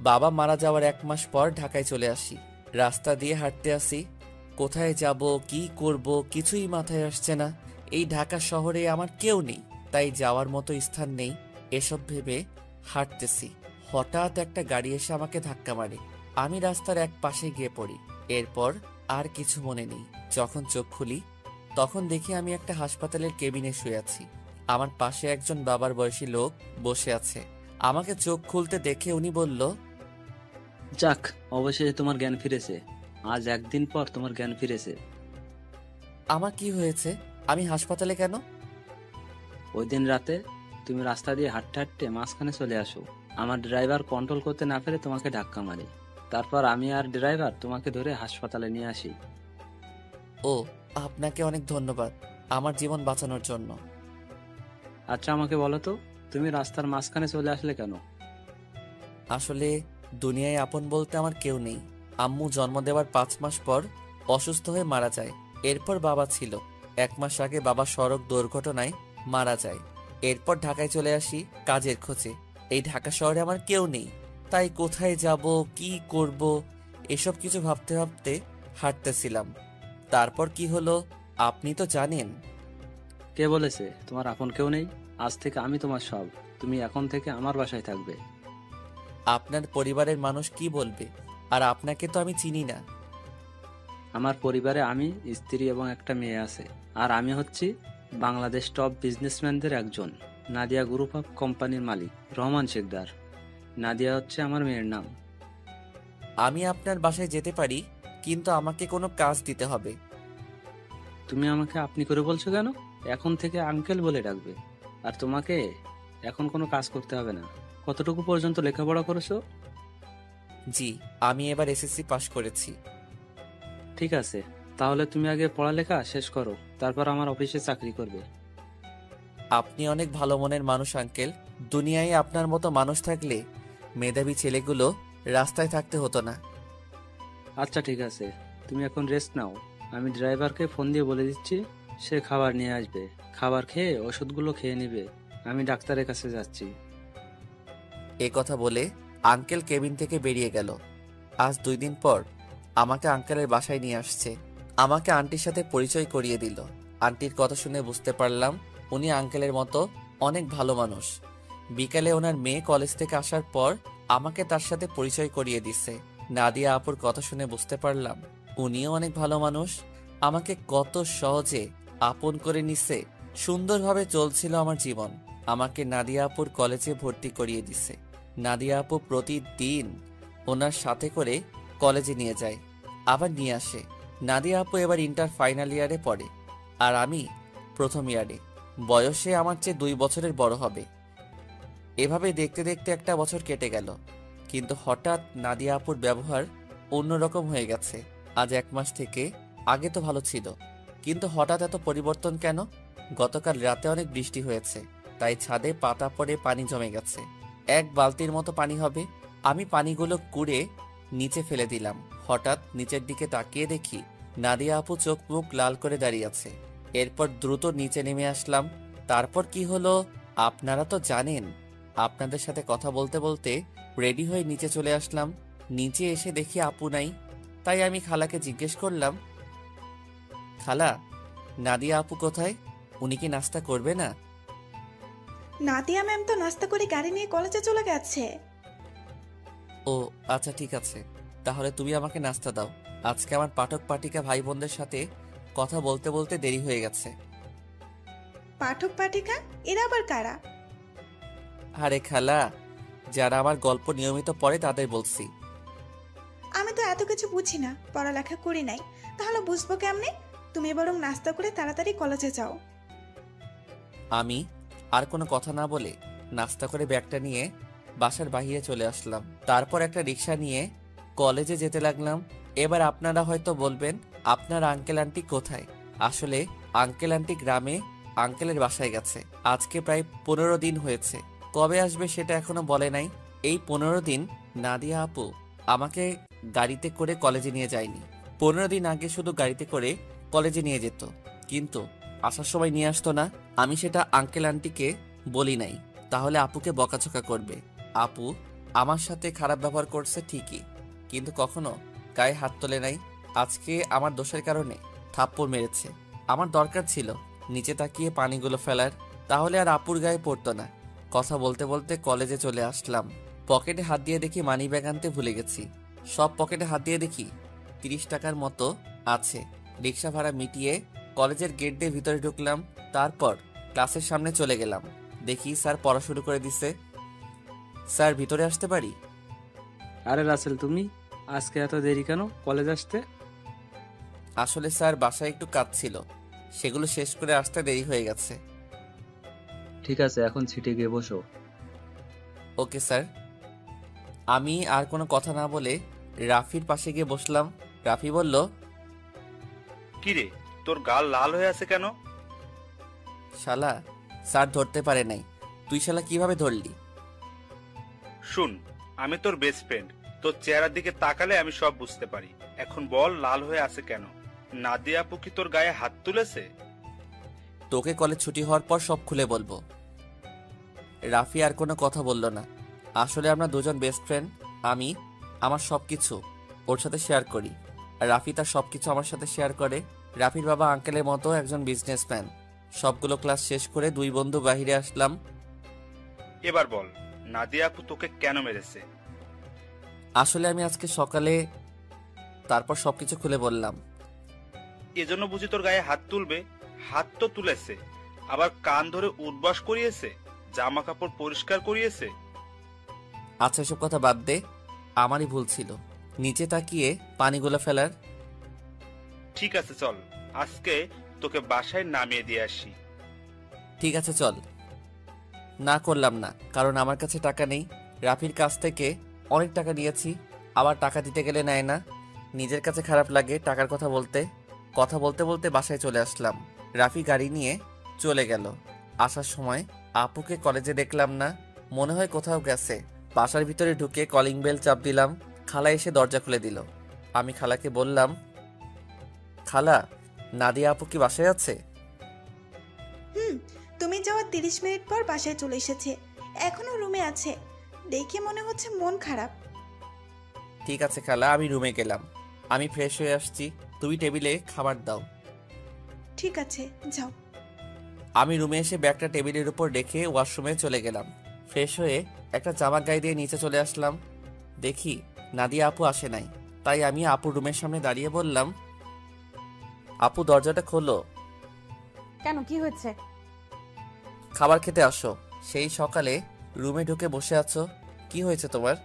বাবা মারা যাওয়ার 1 মাস পর ঢাকায় চলে আসি। রাস্তা দিয়ে হাঁটতে আসি, কোথায় যাব কি করব কিছুই মাথায় আসছে না। এই ঢাকা শহরে আমার কেউ নেই, তাই যাওয়ার মতো স্থান নেই। এসব ভেবে হাঁটতেছি, হঠাৎ একটা গাড়ি এসে আমাকে ধাক্কা মারে। আমি রাস্তার এক পাশে গিয়ে পড়ি। এরপর আর কিছু মনে নেই। যখন চোখ খুলি তখন দেখি আমি একটা হাসপাতালের কেবিনে শুয়ে আছি। আমার পাশে একজন বাবার বয়সী লোক বসে আছে। আমাকে চোখ খুলতে দেখে উনি বলল, যাক, অবশেষে তোমার জ্ঞান ফিরেছে। আজ একদিন পর তোমার জ্ঞান ফিরেছে। আমার কি হয়েছে? আমি হাসপাতালে কেন? ওই দিন রাতে তুমি রাস্তা দিয়ে হাঁটতে হাঁটতে মাঝখানে চলে আসো। আমার ড্রাইভার কন্ট্রোল করতে না পেরে তোমাকে ধাক্কা মারে। তারপর আমি আর ড্রাইভার তোমাকে ধরে হাসপাতালে নিয়ে আসি। ও, আপনাকে অনেক ধন্যবাদ আমার জীবন বাঁচানোর জন্য। আচ্ছা, আমাকে বলো তো, তুমি রাস্তার মাঝখানে চলে আসলে কেন? আসলে দুনিয়ায় আপন বলতে আমার কেউ নেই। আম্মু জন্ম দেওয়ার 5 মাস পর অসুস্থ হয়ে মারা যায়। এরপর বাবা ছিল। 1 মাস আগে বাবা সড়ক দুর্ঘটনায় মারা যায়। এরপর ঢাকায় চলে আসি কাজের খোঁজে। এই ঢাকা শহরে আমার কেউ নেই, তাই কোথায় যাব কি করব এসব কিছু ভাবতে ভাবতে হাঁটতেছিলাম। তারপর কি হলো আপনি তো জানেন। কে বলেছে তোমার আপন কেউ নেই? আজ থেকে আমি তোমার সব। তুমি এখন থেকে আমার বাসায় থাকবে। আপনার পরিবারের মানুষ কি বলবে? আর আপনাকে তো আমি চিনি না। আমার পরিবারে আমি, স্ত্রী এবং একটা মেয়ে আছে। আর আমি হচ্ছি বাংলাদেশ টপ বিজনেসম্যানদের একজন, নাদিয়া গ্রুপ অফ কোম্পানির মালিক রহমান শিকদার। নাদিয়া হচ্ছে আমার মেয়ের নাম। আমি আপনার বাসায় যেতে পারি, কিন্তু আমাকে কোনো কাজ দিতে হবে। তুমি আমাকে আপনি করে বলছো কেন? এখন থেকে আঙ্কেল বলে ডাকবে। আর তোমাকে এখন কোনো কাজ করতে হবে না। কতটুকু পর্যন্ত লেখাপড়া করেছো? জি, আমি এবার এসএসসি পাশ করেছি। ঠিক আছে, তাহলে তুমি আগে পড়ালেখা শেষ করো, তারপর আমার অফিসে চাকরি করবে। আপনি অনেক ভালো মনের মানুষ আঙ্কেল। দুনিয়ায় আপনার মতো মানুষ থাকলে মেধাবী ছেলেগুলো রাস্তায় থাকতে হতো না। আচ্ছা ঠিক আছে, তুমি এখন রেস্ট নাও। আমি ড্রাইভারকে ফোন দিয়ে বলে দিচ্ছি, সে খাবার নিয়ে আসবে। খাবার খেয়ে ওষুধগুলো খেয়ে নিবে। আমি ডাক্তারের কাছে যাচ্ছি। এ কথা বলে আঙ্কেল কেবিন থেকে বেরিয়ে গেল। আজ 2 দিন পর আমাকে আঙ্কেলের বাসায় নিয়ে আসছে। আমাকে আন্টির সাথে পরিচয় করিয়ে দিল। আন্টির কথা শুনে বুঝতে পারলাম উনি আঙ্কেলের মতো অনেক ভালো মানুষ। বিকালে ওনার মেয়ে কলেজ থেকে আসার পর আমাকে তার সাথে পরিচয় করিয়ে দিচ্ছে। নাদিয়া আপুর কথা শুনে বুঝতে পারলাম উনিও অনেক ভালো মানুষ। আমাকে কত সহজে আপন করে নিছে। সুন্দরভাবে চলছিল আমার জীবন। আমাকে নাদিয়া আপুর কলেজে ভর্তি করিয়ে দিছে। নাদিয়া আপু প্রতিদিন ওনার সাথে করে কলেজে নিয়ে যায়, আবার নিয়ে আসে। নাদিয়া আপু এবার ইন্টার ফাইনাল ইয়ারে পড়ে, আর আমি প্রথম ইয়ারে। বয়সে আমার চেয়ে 2 বছরের বড় হবে। এভাবে দেখতে দেখতে একটা বছর কেটে গেল, কিন্তু হঠাৎ নাদিয়া আপুর ব্যবহার অন্যরকম হয়ে গেছে। আজ 1 মাস থেকে, আগে তো ভালো ছিল, কিন্তু হঠাৎ এত পরিবর্তন কেন? গতকাল রাতে অনেক বৃষ্টি হয়েছে, তাই ছাদে পাতা পড়ে পানি জমে গেছে। 1 বালতির মতো পানি হবে। আমি পানিগুলো কুড়ে নিচে ফেলে দিলাম। হঠাৎ নিচের দিকে তাকিয়ে দেখি নাদিয়া আপু চোখ মুখ লাল করে দাঁড়িয়ে আছে। এরপর দ্রুত নিচে নেমে আসলাম। তারপর কি হলো আপনারা তো জানেন। আপনাদের সাথে কথা বলতে বলতে রেডি হয়ে নিচে চলে আসলাম। নিচে এসে দেখি আপু নাই, তাই আমি খালাকে জিজ্ঞেস করলাম, খালা, নাদিয়া আপু কোথায়? উনি কি নাস্তা করবে না? নাদিয়া ম্যাম তো নাস্তা করে গাড়ি নিয়ে কলেজে চলে গেছে। ও আচ্ছা ঠিক আছে, তাহলে তুমি আমাকে নাস্তা দাও। আজকে আমার পাঠক পাঠিকা ভাই বোনদের সাথে কথা বলতে বলতে দেরি হয়ে গেছে। পাঠক পাঠিকা এরা আবার কারা? আরে খালা, যারা আমার গল্প নিয়মিত পড়ে তাদের বলছি। আমি তো এত কিছু বুঝি না, পড়ালেখা করি নাই, তাহলে বুঝবো কেমনে? তুমি বরং নাস্তা করে তাড়াতাড়ি কলেজে যাও। আমি আর কোনো কথা না বলে নাস্তা করে ব্যাগটা নিয়ে বাসার বাহিরে চলে আসলাম। তারপর একটা রিক্সা নিয়ে কলেজে যেতে লাগলাম। এবার আপনারা হয়তো বলবেন, আপনার আঙ্কেল আন্টি কোথায়? আসলে আঙ্কেল আন্টি গ্রামে আঙ্কেলের বাসায় গেছে। আজকে প্রায় 15 দিন হয়েছে। কবে আসবে সেটা এখনো বলে নাই। এই 15 দিন নাদিয়া আপু আমাকে গাড়িতে করে কলেজে নিয়ে যায়নি। 15 দিন আগে শুধু গাড়িতে করে কলেজে নিয়ে যেত, কিন্তু আসার সময় নিয়ে আসতো না। আমি সেটা আঙ্কেল আন্টিকে বলি নাই, তাহলে আপুকে বকাঝকা করবে। আপু আমার সাথে খারাপ ব্যবহার করছে ঠিকই, কিন্তু কখনো গায়ে হাত তোলে নাই। আজকে আমার দোষের কারণে থাপ্পড় মেরেছে। আমার দরকার ছিল নিচে তাকিয়ে পানিগুলো ফেলার, তাহলে আর আপুর গায়ে পড়তো না। কথা বলতে বলতে কলেজে চলে আসলাম। পকেটে হাত দিয়ে দেখি মানি ব্যাগ আনতে ভুলে গেছি। সব পকেটে হাত দিয়ে দেখি 30 টাকার মতো আছে। রিক্সা ভাড়া মিটিয়ে কলেজের গেট দিয়ে ভিতরে ঢুকলাম। তারপর ক্লাসের সামনে চলে গেলাম। দেখি স্যার পড়া শুরু করে দিছে। স্যার, ভিতরে আসতে পারি? আরে রাসেল, তুমি আজকে এত দেরি কেন কলেজ আসতে? আসলে স্যার, বাসায় একটু কাজ ছিল, সেগুলো শেষ করে আসতে দেরি হয়ে গেছে। ঠিক আছে, এখন সিটে গিয়ে বসো। Okay sir. আমি আর কোনো কথা না বলে রাফির পাশে গিয়ে বসলাম। রাফি বলল, কিরে, তোর গাল লাল হয়ে আছে কেন? শালা, স্যার ধরতে পারে নাই। তুই শালা কিভাবে ধরলি? শুন, আমি তোর বেস্ট ফ্রেন্ড, তোর চেহারার দিকে তাকালে আমি সব বুঝতে পারি। এখন বল, লাল হয়ে আছে কেন? নাদিয়া আপু কি তোর গায়ে হাত তুলেছে? তোকে কলেজ ছুটি হওয়ার পর সব খুলে বলবো। রাফি আর কোনো কথা বলল না। আসলে আমরা দুজন বেস্ট ফ্রেন্ড। আমি আমার সব কিছু ওর সাথে শেয়ার করি, আর রাফি তার সব কিছু আমার সাথে শেয়ার করে। রাফির বাবা আঙ্কেলের মতো একজন বিজনেসম্যান। সবগুলো ক্লাস শেষ করে দুই বন্ধু বাহিরে আসলাম। এবার বল, নাদিয়া আপু তোকে কেন মেরেছে? আসলে আমি আজকে সকালে, তারপর সবকিছু খুলে বললাম। এজন্য বুঝি তোর গায়ে হাত তুলবে? হাত তো তুলেছে, আবার কান ধরে উঠবাস করিয়েছে, জামা কাপড় পরিষ্কার করিয়েছে। আচ্ছা, এসব কথা বাদ দে। আমারই ভুল ছিল নিচে তাকিয়ে পানিগুলো ফেলার। ঠিক আছে, চল আজকে তোকে বাসায় নামিয়ে দিয়ে আসি। ঠিক আছে চল। না করলাম না, কারণ আমার কাছে টাকা নেই। রাফির কাছ থেকে অনেক টাকা নিয়েছি, আবার টাকা দিতে গেলে নেয় না। নিজের কাছে খারাপ লাগে টাকার কথা বলতে। কথা বলতে বলতে বাসায় চলে আসলাম। রাফি গাড়ি নিয়ে চলে গেল। আসার সময় আপুকে কলেজে দেখলাম না, মনে হয় কোথাও গেছে। বাসার ভিতরে ঢুকে কলিং বেল চাপ দিলাম। খালা এসে দরজা খুলে দিল। আমি খালাকে বললাম, খালা, নাদিয়া আপু কি বাসায় আছে? হুম, তুমি যাওয়ার 30 মিনিট পর বাসায় চলে এসেছে। এখনো রুমে আছে। দেখে মনে হচ্ছে মন খারাপ। ঠিক আছে খালা, আমি রুমে গেলাম। আমি ফ্রেশ হয়ে আসছি, তুমি টেবিলে খাবার দাও। ঠিক আছে, যাও। আমি রুমে এসে ব্যাগটা টেবিলের উপর রেখে ওয়াশরুমে চলে গেলাম। ফ্রেশ হয়ে একটা জামা গায়ে দিয়ে নিচে চলে আসলাম। দেখি নাদিয়া আপু আসে নাই, তাই আমি আপুর রুমের সামনে দাঁড়িয়ে বললাম, আপু দরজাটা খোলো। কেন, কি হয়েছে? খাবার খেতে আসো। সেই সকালে রুমে ঢুকে বসে আছো, কি হয়েছে তোমার?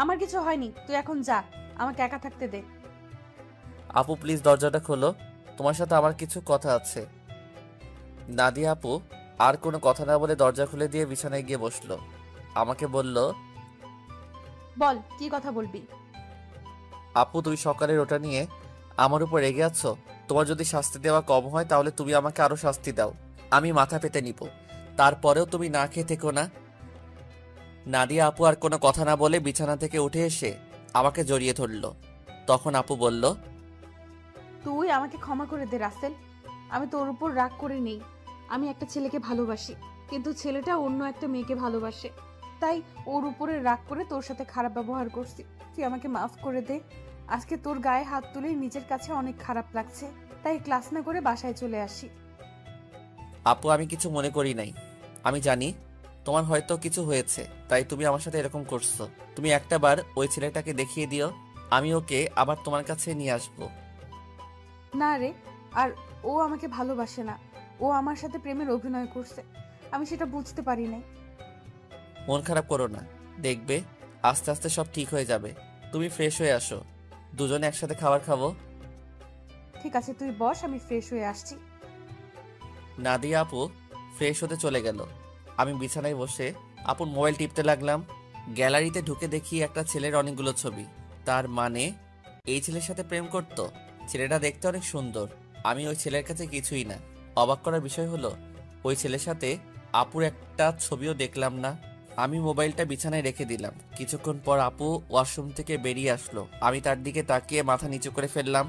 আমার কিছু হয়নি, তুই এখন যা, আমাকে একা থাকতে দে। আপু প্লিজ দরজাটা খোলো, তোমার সাথে আমার কিছু কথা আছে। নাদিয়া আপু আর কোনো কথা না বলে দরজা খুলে দিয়ে বিছানায় গিয়ে বসলো। আমাকে বলল, বল, কি কথা বলবি? আপু তুই সকালের ওটা নিয়ে আমার উপর রেগে আছো। তোমার যদি শাস্তি দেওয়া কম হয় তাহলে তুমি আমাকে আরো শাস্তি দাও, আমি মাথা পেতে নিব। তারপরেও তুমি না খেয়ে থেকো না। নাদিয়া আপু আর কোনো কথা না বলে বিছানা থেকে উঠে এসে আমাকে জড়িয়ে ধরলো। তখন আপু বলল, তুই আমাকে ক্ষমা করে দে রাসেল, আমি তোর উপর রাগ করে নেই। আমি একটা ছেলেকে ভালোবাসি, কিন্তু ছেলেটা অন্য একটা মেয়েকে ভালোবাসে, তাই ওর উপরে রাগ করে তোর সাথে খারাপ ব্যবহার করছি। তুই আমাকে মাফ করে দে। আজকে তোর গায়ে হাত তুলে নিজের কাছে অনেক খারাপ লাগছে, তাই ক্লাস না করে বাসায় চলে আসি। আপু আমি কিছু মনে করি নাই। আমি জানি তোমার হয়তো কিছু হয়েছে, তাই তুমি আমার সাথে এরকম করছো। তুমি একটা বার ওই ছেলেটাকে দেখিয়ে দিও, আমি ওকে আবার তোমার কাছে নিয়ে আসবো। না রে, আর ও আমাকে ভালোবাসে না, ও আমার সাথে প্রেমের অভিনয় করছে। আমি সেটা বুঝতে পারি নাই। মন খারাপ করো না, দেখবে আস্তে আস্তে সব ঠিক হয়ে যাবে। তুমি ফ্রেশ হয়ে আসো, দুজনে একসাথে খাবার খাবো। ঠিক আছে, তুই বস, আমি ফ্রেশ হয়ে আসছি। নাদিয়া আপু ফ্রেশ হতে চলে গেল। আমি বিছানায় বসে আপুর মোবাইল টিপতে লাগলাম। গ্যালারিতে ঢুকে দেখি একটা ছেলের অনেকগুলো ছবি। তার মানে এই ছেলের সাথে প্রেম করতো। ছেলেটা দেখতে অনেক সুন্দর। আমি ওই ছেলের কাছে কিছুই না। অবাক করার বিষয় হলো ওই ছেলের সাথে আপুর একটা ছবিও দেখলাম না। আমি মোবাইলটা বিছানায় রেখে দিলাম। কিছুক্ষণ পর আপু ওয়াশরুম থেকে বেরিয়ে আসলো। আমি তার দিকে তাকিয়ে মাথা নিচু করে ফেললাম।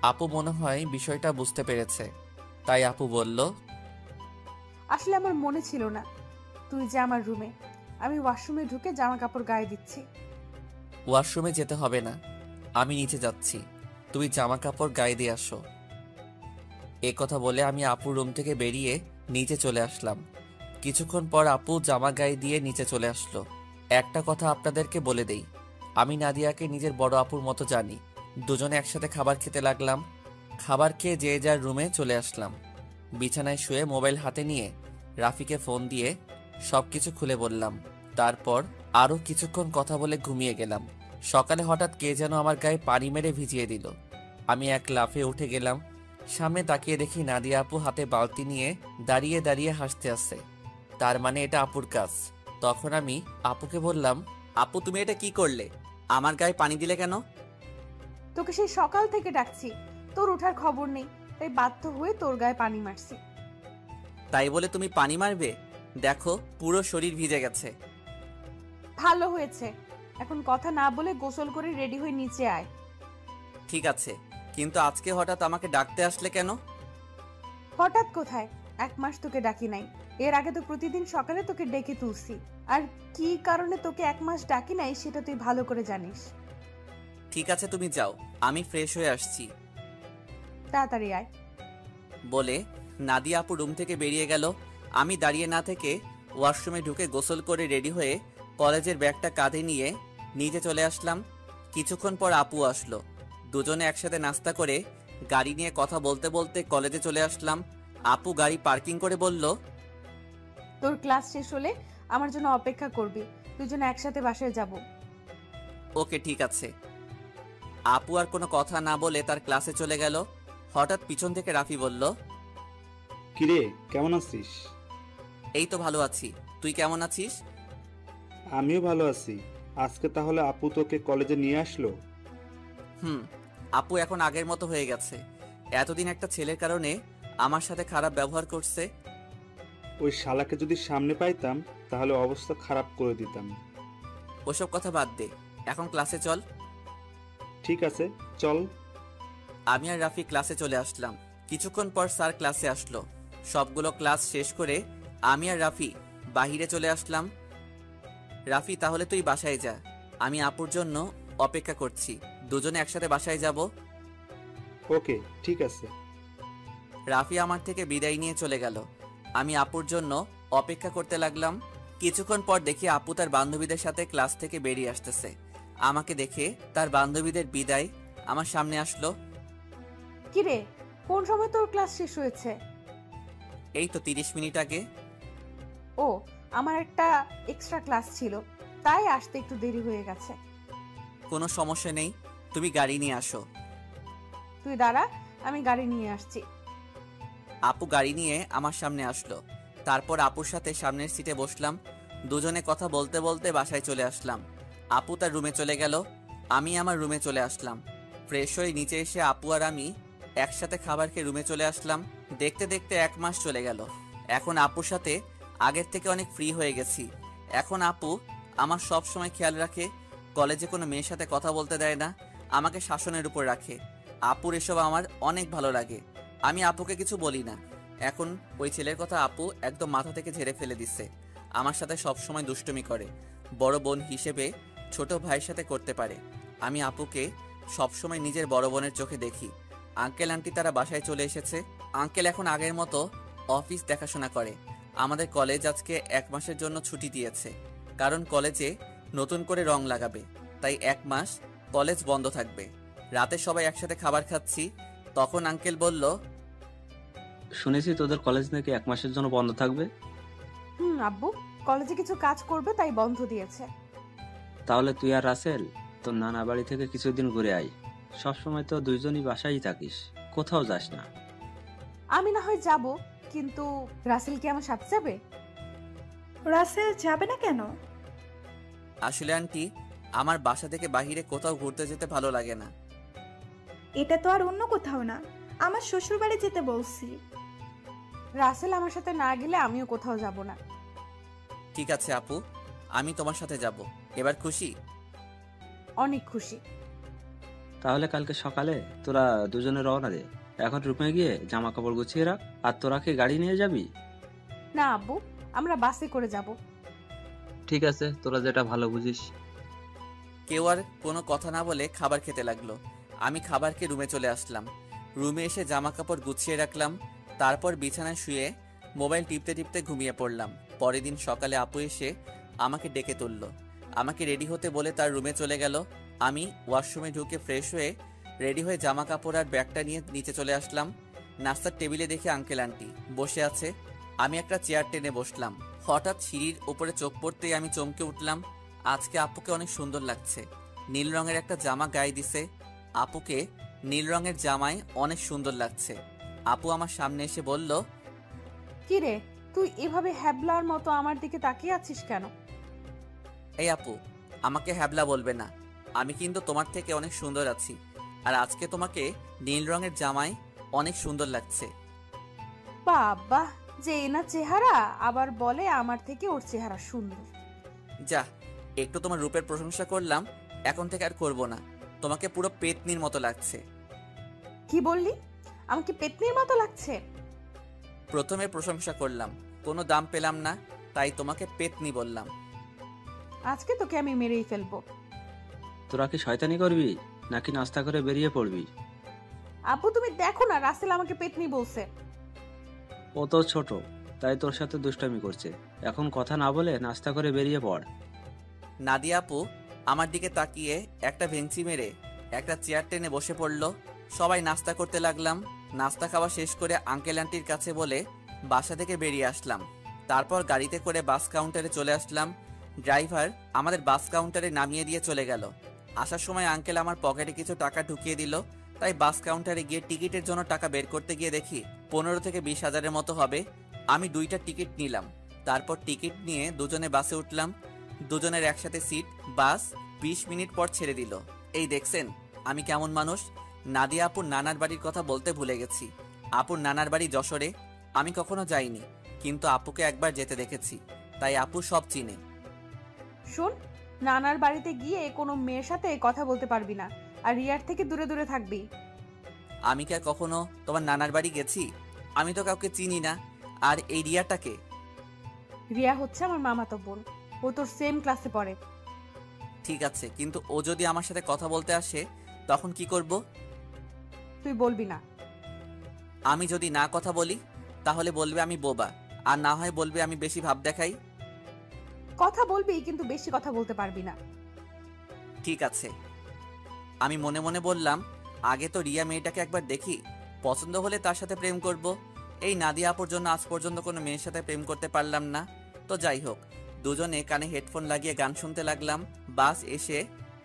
আপু মনে হয় বিষয়টা বুঝতে পেরেছে, তাই আপু বলল, আসলে আমার মনে ছিল না তুই যে আমার রুমে, আমি ওয়াশরুমে ঢুকে জামা কাপড় গায়ে দিচ্ছি। ওয়াশরুমে যেতে হবে না, আমি নিচে যাচ্ছি, তুমি জামা কাপড় গায়ে দিয়ে আসো। এ কথা বলে আমি আপুর রুম থেকে বেরিয়ে নিচে চলে আসলাম। কিছুক্ষণ পর আপু জামা গায়ে দিয়ে নিচে চলে আসলো। একটা কথা আপনাদেরকে বলে দেই, আমি নাদিয়াকে নিজের বড় আপুর মতো জানি। দুজনে একসাথে খাবার খেতে লাগলাম। খাবার খেয়ে যে যার রুমে চলে আসলাম। বিছানায় শুয়ে মোবাইল হাতে নিয়ে রাফিকে ফোন দিয়ে সবকিছু খুলে বললাম। তারপর আরও কিছুক্ষণ কথা বলে ঘুমিয়ে গেলাম। সকালে হঠাৎ কে যেন আমার গায়ে পানি মেরে ভিজিয়ে দিল। আমি এক লাফে উঠে গেলাম। সামনে তাকিয়ে দেখি নাদিয়া আপু হাতে বালতি নিয়ে দাঁড়িয়ে দাঁড়িয়ে হাসতে আসছে। তার মানে এটা আপুর কাজ। তখন আমি আপুকে বললাম, আপু তুমি এটা কি করলে? আমার গায়ে পানি দিলে কেন? তোকে সেই সকাল থেকে ডাকছি, তোর ওঠার খবর নেই, তাই বাধ্য হয়ে তোর গায়ে পানি মারছি। তাই বলে তুমি পানি মারবে? দেখো পুরো শরীর ভিজে গেছে। ভালো হয়েছে, এখন কথা না বলে গোসল করে রেডি হয়ে নিচে আয়। ঠিক আছে, কিন্তু আজকে হঠাৎ আমাকে ডাকতে আসলে কেন? হঠাৎ কোথায়, 1 মাস তোকে ডাকি নাই। এর আগে তো প্রতিদিন সকালে তোকে ডেকে তুলছি। আর কি কারণে তোকে 1 মাস ডাকি নাই সেটা তুই ভালো করে জানিস। ঠিক আছে তুমি যাও, আমি ফ্রেশ হয়ে আসছি। তাড়াতাড়ি আয়। বলে নাদিয়া আপু রুম থেকে বেরিয়ে গেল। আমি দাঁড়িয়ে না থেকে ওয়াশরুমে ঢুকে গোসল করে রেডি হয়ে কলেজের ব্যাগটা কাঁধে নিয়ে নিচে চলে আসলাম। কিছুক্ষণ পর আপু আসলো। দুজনে একসাথে নাস্তা করে গাড়ি নিয়ে কথা বলতে বলতে কলেজে চলে আসলাম। আপু গাড়ি পার্কিং করে বলল, তোর ক্লাস শেষ হলে আমার জন্য অপেক্ষা করবি, দুজনে একসাথে বাসায় যাব। ওকে ঠিক আছে। আপু আর কোনো কথা না বলে তার ক্লাসে চলে গেল। হঠাৎ পিছন থেকে রাফি বলল, কিরে কেমন আছিস? এই তো ভালো আছি, তুই কেমন আছিস? আমিও ভালো আছি। আজকে তাহলে আপু তোকে কলেজে নিয়ে আসলো? আপু এখন আগের মতো হয়ে গেছে। এতদিন একটা ছেলের কারণে আমার সাথে খারাপ ব্যবহার করছে। ওই শালাকে যদি সামনে পাইতাম তাহলে অবস্থা খারাপ করে দিতাম। ওসব কথা বাদ দে, এখন ক্লাসে চল। ঠিক আছে চল। আমি আর রাফি ক্লাসে চলে আসলাম। কিছুক্ষণ পর স্যার ক্লাসে আসলো। সবগুলো ক্লাস শেষ করে আমি আর রাফি বাহিরে চলে আসলাম। রাফি তাহলে তুই বাসায় যা, আমি আপুর জন্য অপেক্ষা করছি। দুজনে একসাথে বাসায় যাব। ওকে ঠিক আছে। রাফি আমার থেকে বিদায় নিয়ে চলে গেল। আমি আপুর জন্য অপেক্ষা করতে লাগলাম। কিছুক্ষণ পর দেখি আপু তার বান্ধবীদের সাথে ক্লাস থেকে বেরিয়ে আসতেছে। আমাকে দেখে তার বান্ধবীদের বিদায় আমার সামনে আসলো। কিরে, কোন সময় তোর ক্লাস শেষ হয়েছে? এই তো 30 মিনিট আগে। ও, আমার একটা এক্সট্রা ক্লাস ছিল, তাই আসতে একটু দেরি হয়ে গেছে। কোনো সমস্যা নেই, তুমি গাড়ি নিয়ে আসো। তুই দাঁড়া, আমি গাড়ি নিয়ে আসছি। আপু গাড়ি নিয়ে আমার সামনে আসলো। তারপর আপুর সাথে সামনের সিটে বসলাম। দুজনে কথা বলতে বলতে বাসায় চলে আসলাম। আপু তার রুমে চলে গেল, আমি আমার রুমে চলে আসলাম। ফ্রেশ হয়ে নিচে এসে আপু আর আমি একসাথে খাবার খেয়ে রুমে চলে আসলাম। দেখতে দেখতে 1 মাস চলে গেল। এখন আপুর সাথে আগের থেকে অনেক ফ্রি হয়ে গেছি। এখন আপু আমার সব সময় খেয়াল রাখে, কলেজে কোনো মেয়ের সাথে কথা বলতে দেয় না, আমাকে শাসনের উপর রাখে। আপুর এসব আমার অনেক ভালো লাগে। আমি আপুকে কিছু বলি না। এখন ওই ছেলের কথা আপু একদম মাথা থেকে ঝেড়ে ফেলে দিচ্ছে। আমার সাথে সবসময় দুষ্টুমি করে, বড় বোন হিসেবে ছোট ভাইয়ের সাথে করতে পারে। আমি আপুকে সবসময় নিজের বড় বোনের চোখে দেখি। আঙ্কেল আন্টি তারা বাসায় চলে এসেছে। আঙ্কেল এখন আগের মতো অফিস দেখাশোনা করে। আমাদের কলেজ আজকে 1 মাসের জন্য ছুটি দিয়েছে, কারণ কলেজে নতুন করে রং লাগাবে, তাই 1 মাস কলেজ বন্ধ থাকবে। রাতে সবাই একসাথে খাবার খাচ্ছি, তখন আঙ্কেল বলল, শুনেছি তোদের কলেজ নাকি 1 মাসের জন্য বন্ধ থাকবে। আব্বু কলেজে কিছু কাজ করবে তাই বন্ধ দিয়েছে। তাহলে তুই আর রাসেল তোর নানা বাড়ি থেকে কিছুদিন ঘুরে আয়। সবসময় তো দুইজনই বাসায় থাকিস, কোথাও যাস না। আমি না হয় যাব, কিন্তু রাসেল কি আমার সাথে যাবে? রাসেল যাবে না কেন? আসলে আন্টি, আমার বাসা থেকে বাইরে কোথাও ঘুরতে যেতে ভালো লাগে না। এটা তো আর অন্য কোথাও না, আমার শ্বশুর বাড়ি যেতে বলছি। রাসেল আমার সাথে না গেলে আমিও কোথাও যাব না। ঠিক আছে আপু, আমি তোমার সাথে যাব। এবার খুশি? অনেক খুশি। তাহলে কালকে সকালে তোরা দুজনে রওনা দে। এখন রুমে গিয়ে জামা কাপড় গুছিয়ে রাখ। আর তোরা কি গাড়ি নিয়ে যাবি? না আব্বু, আমরা বাসে করে যাব। ঠিক আছে, তোরা যেটা ভালো বুঝিস। কেউ আর কোনো কথা না বলে খাবার খেতে লাগলো। আমি খাবার খেয়ে রুমে চলে আসলাম। রুমে এসে জামা কাপড় গুছিয়ে রাখলাম। তারপর বিছানায় শুয়ে মোবাইল টিপতে টিপতে ঘুমিয়ে পড়লাম। পরের দিন সকালে আপু এসে আমাকে ডেকে তুলল। আমাকে রেডি হতে বলে তার রুমে চলে গেল। আমি ওয়াশরুমে ঢুকে ফ্রেশ হয়ে রেডি হয়ে জামা কাপড় আর ব্যাগটা নিয়ে নিচে চলে আসলাম। নাস্তার টেবিলে দেখি আঙ্কেল আন্টি বসে আছে। আমি একটা চেয়ার টেনে বসলাম। হঠাৎ সিঁড়ির উপরে চোখ পড়তেই আমি চমকে উঠলাম। আজকে আপুকে অনেক সুন্দর লাগছে। নীল রঙের একটা জামা গায়ে দিছে। আপুকে নীল রঙের জামায় অনেক সুন্দর লাগছে। আপু আমার সামনে এসে বলল, কি রে, তুই এভাবে হ্যাবলার মতো আমার দিকে তাকিয়ে আছিস কেন? এই আপু, আমাকে হ্যাবলা বলবে না। আমি কিন্তু তোমার থেকে অনেক সুন্দর আছি। আর আজকে তোমাকে নীল রঙের জামায় অনেক সুন্দর লাগছে। বাবা, যে না চেহারা, আবার বলে আমার থেকে ওর চেহারা সুন্দর। যা, একটু তোমার রূপের প্রশংসা করলাম, এখন থেকে আর করব না। তোমাকে পুরো পেতনির মতো লাগছে। কি বললি? আমাকে পেতনির মতো লাগছে? প্রথমে প্রশংসা করলাম, কোনো দাম পেলাম না, তাই তোমাকে পেতনি বললাম। আজকে তোকে আমি মেরেই ফেলবো। তোরা কি শয়তানি করবি নাকি নাস্তা করে বেরিয়ে পড়বি? আপু তুমি দেখো না, রাসেল আমাকে পেতনি বলছে। ও তো ছোট, তাই তোর সাথে দুষ্টামি করছে। এখন কথা না বলে নাস্তা করে বেরিয়ে পড়। নাদিয়া আপু আমার দিকে তাকিয়ে একটা ভেঙচি মেরে একটা চেয়ার টেনে বসে পড়ল। সবাই নাস্তা করতে লাগলাম। নাস্তা খাওয়া শেষ করে আঙ্কেল আন্টির কাছে বলে বাসা থেকে বেরিয়ে আসলাম। তারপর গাড়িতে করে বাস কাউন্টারে চলে আসলাম। ড্রাইভার আমাদের বাস কাউন্টারে নামিয়ে দিয়ে চলে গেল। আসার সময় আঙ্কেল আমার পকেটে কিছু টাকা ঢুকিয়ে দিল। তাই বাস কাউন্টারে গিয়ে টিকিটের জন্য টাকা বের করতে গিয়ে দেখি 15 থেকে 20 হাজারের মতো হবে। আমি 2টা টিকিট নিলাম। তারপর টিকিট নিয়ে দুজনে বাসে উঠলাম। দুজনের একসাথে সিট। বাস 20 মিনিট পর ছেড়ে দিল। এই দেখছেন আমি কেমন মানুষ। নাদিয়া আপুর নানার বাড়ির কথা বলতে ভুলে গেছি। আপুর নানার বাড়ি যশোরে। আমি কখনো যাইনি, কিন্তু আপুকে একবার যেতে দেখেছি, তাই আপু সব চিনে। শোন, নানার বাড়িতে গিয়ে কোনো মেয়ের সাথে কথা বলতে পারবি না, আর রিয়ার থেকে দূরে দূরে থাকবি। আমি কি আর কখনো তোমার নানার বাড়ি গেছি? আমি তো কাউকে চিনি না। আর এই রিয়াটাকে? রিয়া হচ্ছে আমার মামাতো বোন, ও তোর সেম ক্লাসে পড়ে। ঠিক আছে, কিন্তু ও যদি আমার সাথে কথা বলতে আসে তখন কি করব? তুই বলবি না। আমি যদি না কথা বলি তাহলে বলবে আমি বোবা, আর না হয় বলবে আমি বেশি ভাব দেখাই। কথা বলবি, কিন্তু বেশি কথা বলতে পারবি না। ঠিক আছে। আমি মনে মনে বললাম, আগে তো রিয়া মেয়েটাকে একবার দেখি, পছন্দ হলে তার সাথে প্রেম করব। এই নাদিয়া আপুর জন্য আজ পর্যন্ত কোনো মেয়ের সাথে প্রেম করতে পারলাম না। তো যাই হোক, দুজনে কানে হেডফোন লাগিয়ে গান শুনতে লাগলাম। বাস এসে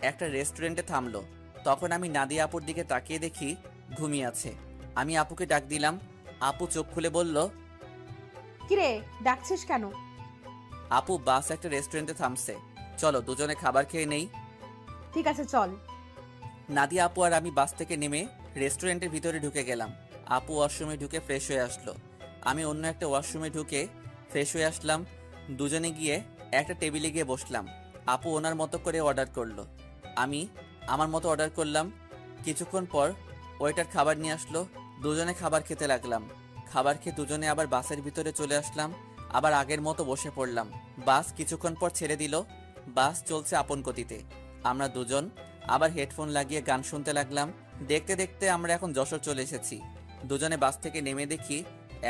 একটা রেস্টুরেন্টে থামলো। তখন আমি নাদিয়া আপুর দিকে তাকিয়ে দেখি ঘুমিয়ে আছে। আমি আপুকে ডাক দিলাম। আপু চোখ খুলে বলল, কিরে, ডাকছিস কেন? আপু, বাস একটা রেস্টুরেন্টে থামছে, চলো দুজনে খাবার খেয়ে নেই। ঠিক আছে, চল। নাদিয়া আপু আর আমি বাস থেকে নেমে রেস্টুরেন্টের ভিতরে ঢুকে গেলাম। আপু ওয়াশরুমে ঢুকে ফ্রেশ হয়ে আসলো। আমি অন্য একটা ওয়াশরুমে ঢুকে ফ্রেশ হয়ে আসলাম। দুজনে গিয়ে একটা টেবিলে গিয়ে বসলাম। আপু ওনার মতো করে অর্ডার করলো, আমি আমার মতো অর্ডার করলাম। কিছুক্ষণ পর ওয়েটার খাবার নিয়ে আসলো। দুজনে খাবার খেতে লাগলাম। খাবার খেয়ে দুজনে আবার বাসের ভিতরে চলে আসলাম। আবার আগের মতো বসে পড়লাম। বাস কিছুক্ষণ পর ছেড়ে দিল। বাস চলছে আপন গতিতে। আমরা দুজন আবার হেডফোন লাগিয়ে গান শুনতে লাগলাম। দেখতে দেখতে আমরা এখন যশোর চলে এসেছি। দুজনে বাস থেকে নেমে দেখি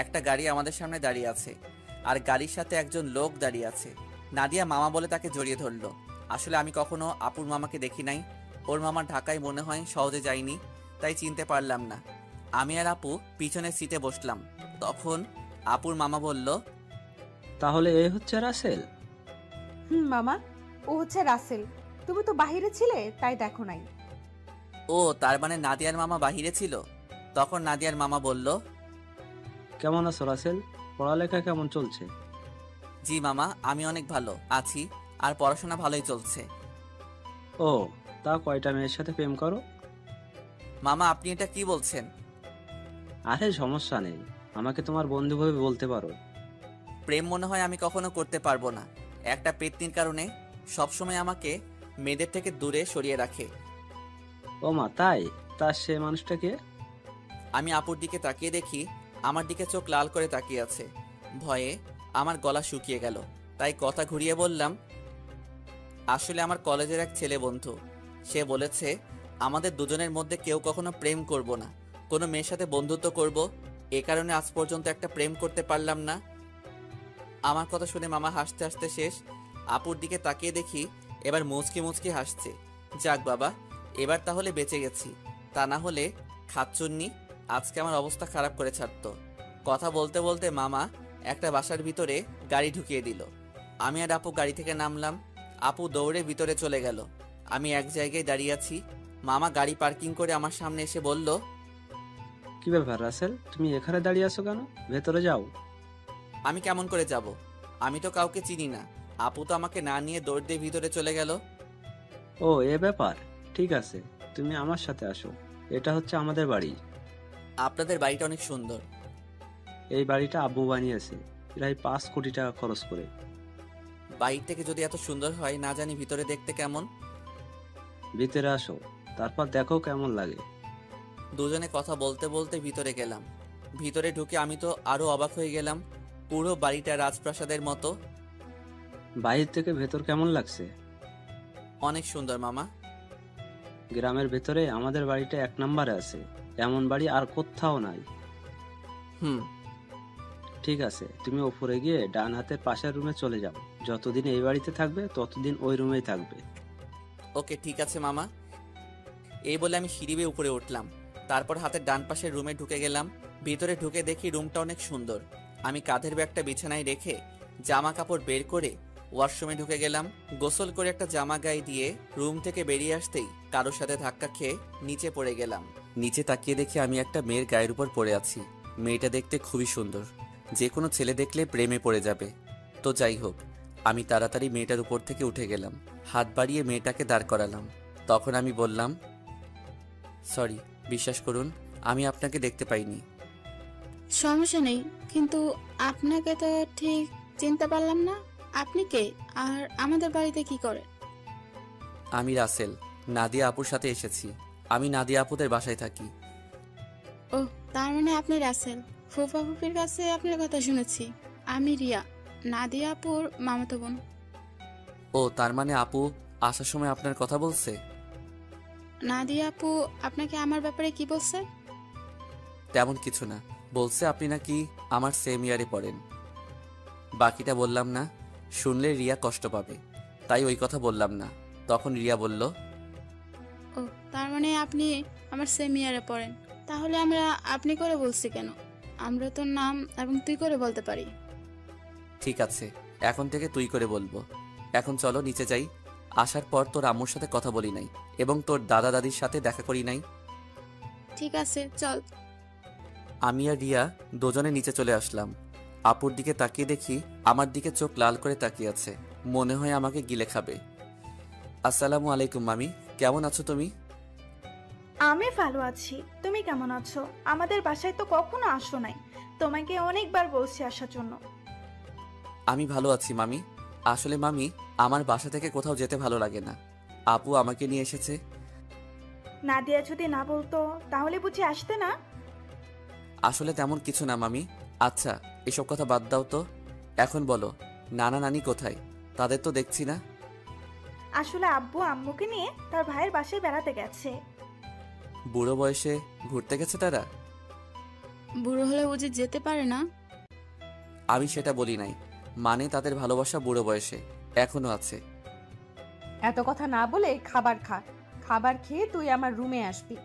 একটা গাড়ি আমাদের সামনে দাঁড়িয়ে আছে, আর গাড়ির সাথে একজন লোক দাঁড়িয়ে আছে। নাদিয়া মামা বলে তাকে জড়িয়ে ধরলো। আসলে আমি কখনো আপুর মামাকে দেখি নাই। ওর মামা ঢাকায় মনে হয় সহজে যায়নি, তাই চিনতে পারলাম না। আমি আর আপু পিছনের সিটে বসলাম। তখন আপুর মামা বলল, তাহলে এ হচ্ছে রাসেল? মামা, ও হচ্ছে রাসেল। তুমি তো বাহিরে ছিলে, তাই দেখো নাই। ও, তার মানে নাদিয়ার মামা বাহিরে ছিল। তখন নাদিয়ার মামা বলল, কেমন আছো রাসেল? পড়ালেখা কেমন চলছে? জি মামা, আমি অনেক ভালো আছি, আর পড়াশোনা ভালোই চলছে। ও, তা কয়টা মেয়ের সাথে প্রেম করো? মামা, আপনি এটা কি বলছেন? আরে সমস্যা নেই, আমাকে তোমার বন্ধু ভাবে বলতে পারো। প্রেম মনে হয় আমি কখনো করতে পারবো না। একটা পেত্নির কারণে সবসময় আমাকে মেয়েদের থেকে দূরে সরিয়ে রাখে। ও মা, তাই? তার সে মানুষটাকে? আমি আপুর দিকে তাকিয়ে দেখি আমার দিকে চোখ লাল করে তাকিয়ে আছে। ভয়ে আমার গলা শুকিয়ে গেল, তাই কথা ঘুরিয়ে বললাম, আসলে আমার কলেজের এক ছেলে বন্ধু, সে বলেছে আমাদের দুজনের মধ্যে কেউ কখনো প্রেম করব না, কোনো মেয়ের সাথে বন্ধুত্ব করব। এ কারণে আজ পর্যন্ত একটা প্রেম করতে পারলাম না। আমার কথা শুনে মামা হাসতে হাসতে শেষ। আপুর দিকে তাকিয়ে দেখি এবার মুচকি মুচকি হাসছে। যাক বাবা, এবার তাহলে বেঁচে গেছি, তা না হলে খাচ্চুন্নি আজকে আমার অবস্থা খারাপ করে ছাড়তো। কথা বলতে বলতে মামা একটা বাসার ভিতরে গাড়ি ঢুকিয়ে দিল। আমি আর আপু গাড়ি থেকে নামলাম। আপু দৌড়ে ভিতরে চলে গেল। আমি এক জায়গায় দাঁড়িয়ে আছি। মামা গাড়ি পার্কিং করে আমার সামনে এসে বলল, কি ব্যাপার রাসেল, তুমি এখানে দাঁড়িয়ে আছো কেন? ভেতরে যাও। আমি কেমন করে যাব? আমি তো কাউকে চিনি না। আপু তো আমাকে না নিয়ে দৌড় দিয়ে ভিতরে চলে গেল। ও এ ব্যাপার, ঠিক আছে, তুমি আমার সাথে আসো। এটা হচ্ছে আমাদের বাড়ি। আপনাদের বাড়িটা অনেক সুন্দর। এই বাড়িটা আব্বু বানিয়েছে প্রায় 5 কোটি টাকা খরচ করে। বাইরে থেকে যদি এত সুন্দর হয়, না জানি ভিতরে দেখতে কেমন। ভিতরে আসো, তারপর দেখো কেমন লাগে। দুজনে কথা বলতে বলতে ভিতরে গেলাম। ভিতরে ঢুকে আমি তো আরো অবাক হয়ে গেলাম। পুরো বাড়িটা রাজপ্রাসাদের মতো। বাইরে থেকে ভেতর কেমন লাগছে? অনেক সুন্দর মামা। গ্রামের ভেতরে আমাদের বাড়িটা 1 নম্বরে আছে, এমন বাড়ি আর কোথাও নাই। হুম। ঠিক আছে, তুমি উপরে গিয়ে ডান হাতের পাশের রুমে চলে যাও। যতদিন এই বাড়িতে থাকবে ততদিন ওই রুমেই থাকবে। ওকে ঠিক আছে মামা। এই বলে আমি সিঁড়ি বেয়ে উপরে উঠলাম। তারপর হাতের ডান পাশের রুমে ঢুকে গেলাম। ভিতরে ঢুকে দেখি রুমটা অনেক সুন্দর। আমি কাঁধের ব্যাগটা বিছানায় রেখে জামা কাপড় বের করে ওয়াশরুমে ঢুকে গেলাম। গোসল করে একটা জামা গায়ে দিয়ে রুম থেকে বেরিয়ে আসতেই কারোর সাথে ধাক্কা খেয়ে নিচে পড়ে গেলাম। নিচে তাকিয়ে দেখি আমি একটা মেয়ের গায়ের উপর পড়ে আছি। মেয়েটা দেখতে খুবই সুন্দর, যে কোনো ছেলে দেখলে প্রেমে পড়ে যাবে। তো যাই হোক, আমি তাড়াতাড়ি মেয়েটার উপর থেকে উঠে গেলাম। হাত বাড়িয়ে মেয়েটাকে দাঁড় করালাম। তখন আমি বললাম, সরি, বিশ্বাস করুন আমি আপনাকে দেখতে পাইনি। সমস্যা নেই, কিন্তু আপনাকে তো ঠিক চিনতে পারলাম না। আপনি কে, আর আমাদের বাড়িতে কি করে? আমি রাসেল, নাদিয়া আপুর সাথে এসেছি। আমি নাদিয়া আপুদের বাসায় থাকি। ও, তার মানে আপনি রাসেল। ফুফা ফুফির কাছে আপনার কথা শুনেছি। আমি রিয়া, নাদিয়া আপুর মামাতো বোন। ও, তার মানে আপু আসার সময় আপনার কথা বলছে? নাদিয়া আপু আপনাকে আমার ব্যাপারে কি বলছে? তেমন কিছু না, বলছে আপনি নাকি আমার সেম ইয়ারে পড়েন। বাকিটা বললাম না, শুনলে রিয়া কষ্ট পাবে, তাই ওই কথা বললাম না। তখন রিয়া বলল, ও, তার মানে আপনি আমার সেম ইয়ারে পড়েন। তাহলে আমরা আপনি করে বলছি কেন? আমরা তোর নাম এবং তুই করে বলতে পারি। ঠিক আছে, এখন থেকে তুই করে বলবো। এখন চলো নিচে যাই। আসার পর তোর আম্মুর সাথে কথা বলি নাই এবং তোর দাদা দাদির সাথে দেখা করি নাই। ঠিক আছে, চল। আমি আর রিয়া দুজনে নিচে চলে আসলাম। আপুর দিকে তাকিয়ে দেখি আমার দিকে চোখ লাল করে তাকিয়ে আছে, মনে হয় আমাকে গিলে খাবে। আসসালামু আলাইকুম মামি, কেমন আছো তুমি? আমি ভালো আছি, তুমি কেমন আছো? আমাদের বাসায় তো কখনো আসো নাই, তোমাকে অনেকবার বলছি আসার জন্য। আমি ভালো আছি মামি। আসলে মামি, আমার বাসা থেকে কোথাও যেতে ভালো লাগে না। আপু আমাকে নিয়ে এসেছে। নাদিয়া যদি না বলতো তাহলে বুঝি আসতে না? আসলে তেমন কিছু না মামি। আচ্ছা, এসব কথা বাদ দাও তো। এখন বলো, নানা নানি কোথায়? তাদের তো দেখছি না। আসলে আব্বু আম্মুকে নিয়ে তার ভাইয়ের বাসায় বেড়াতে গেছে। বুড়ো বয়সে ঘুরতে গেছে তারা? বুড়ো হলে বুঝি যেতে পারে না? আমি সেটা বলি নাই, মানে তাদের ভালোবাসা বুড়ো বয়সে এখনো আছে। এত কথা না বলে খাবার খা। খাবার খেয়ে তুই আমার রুমে আসবি,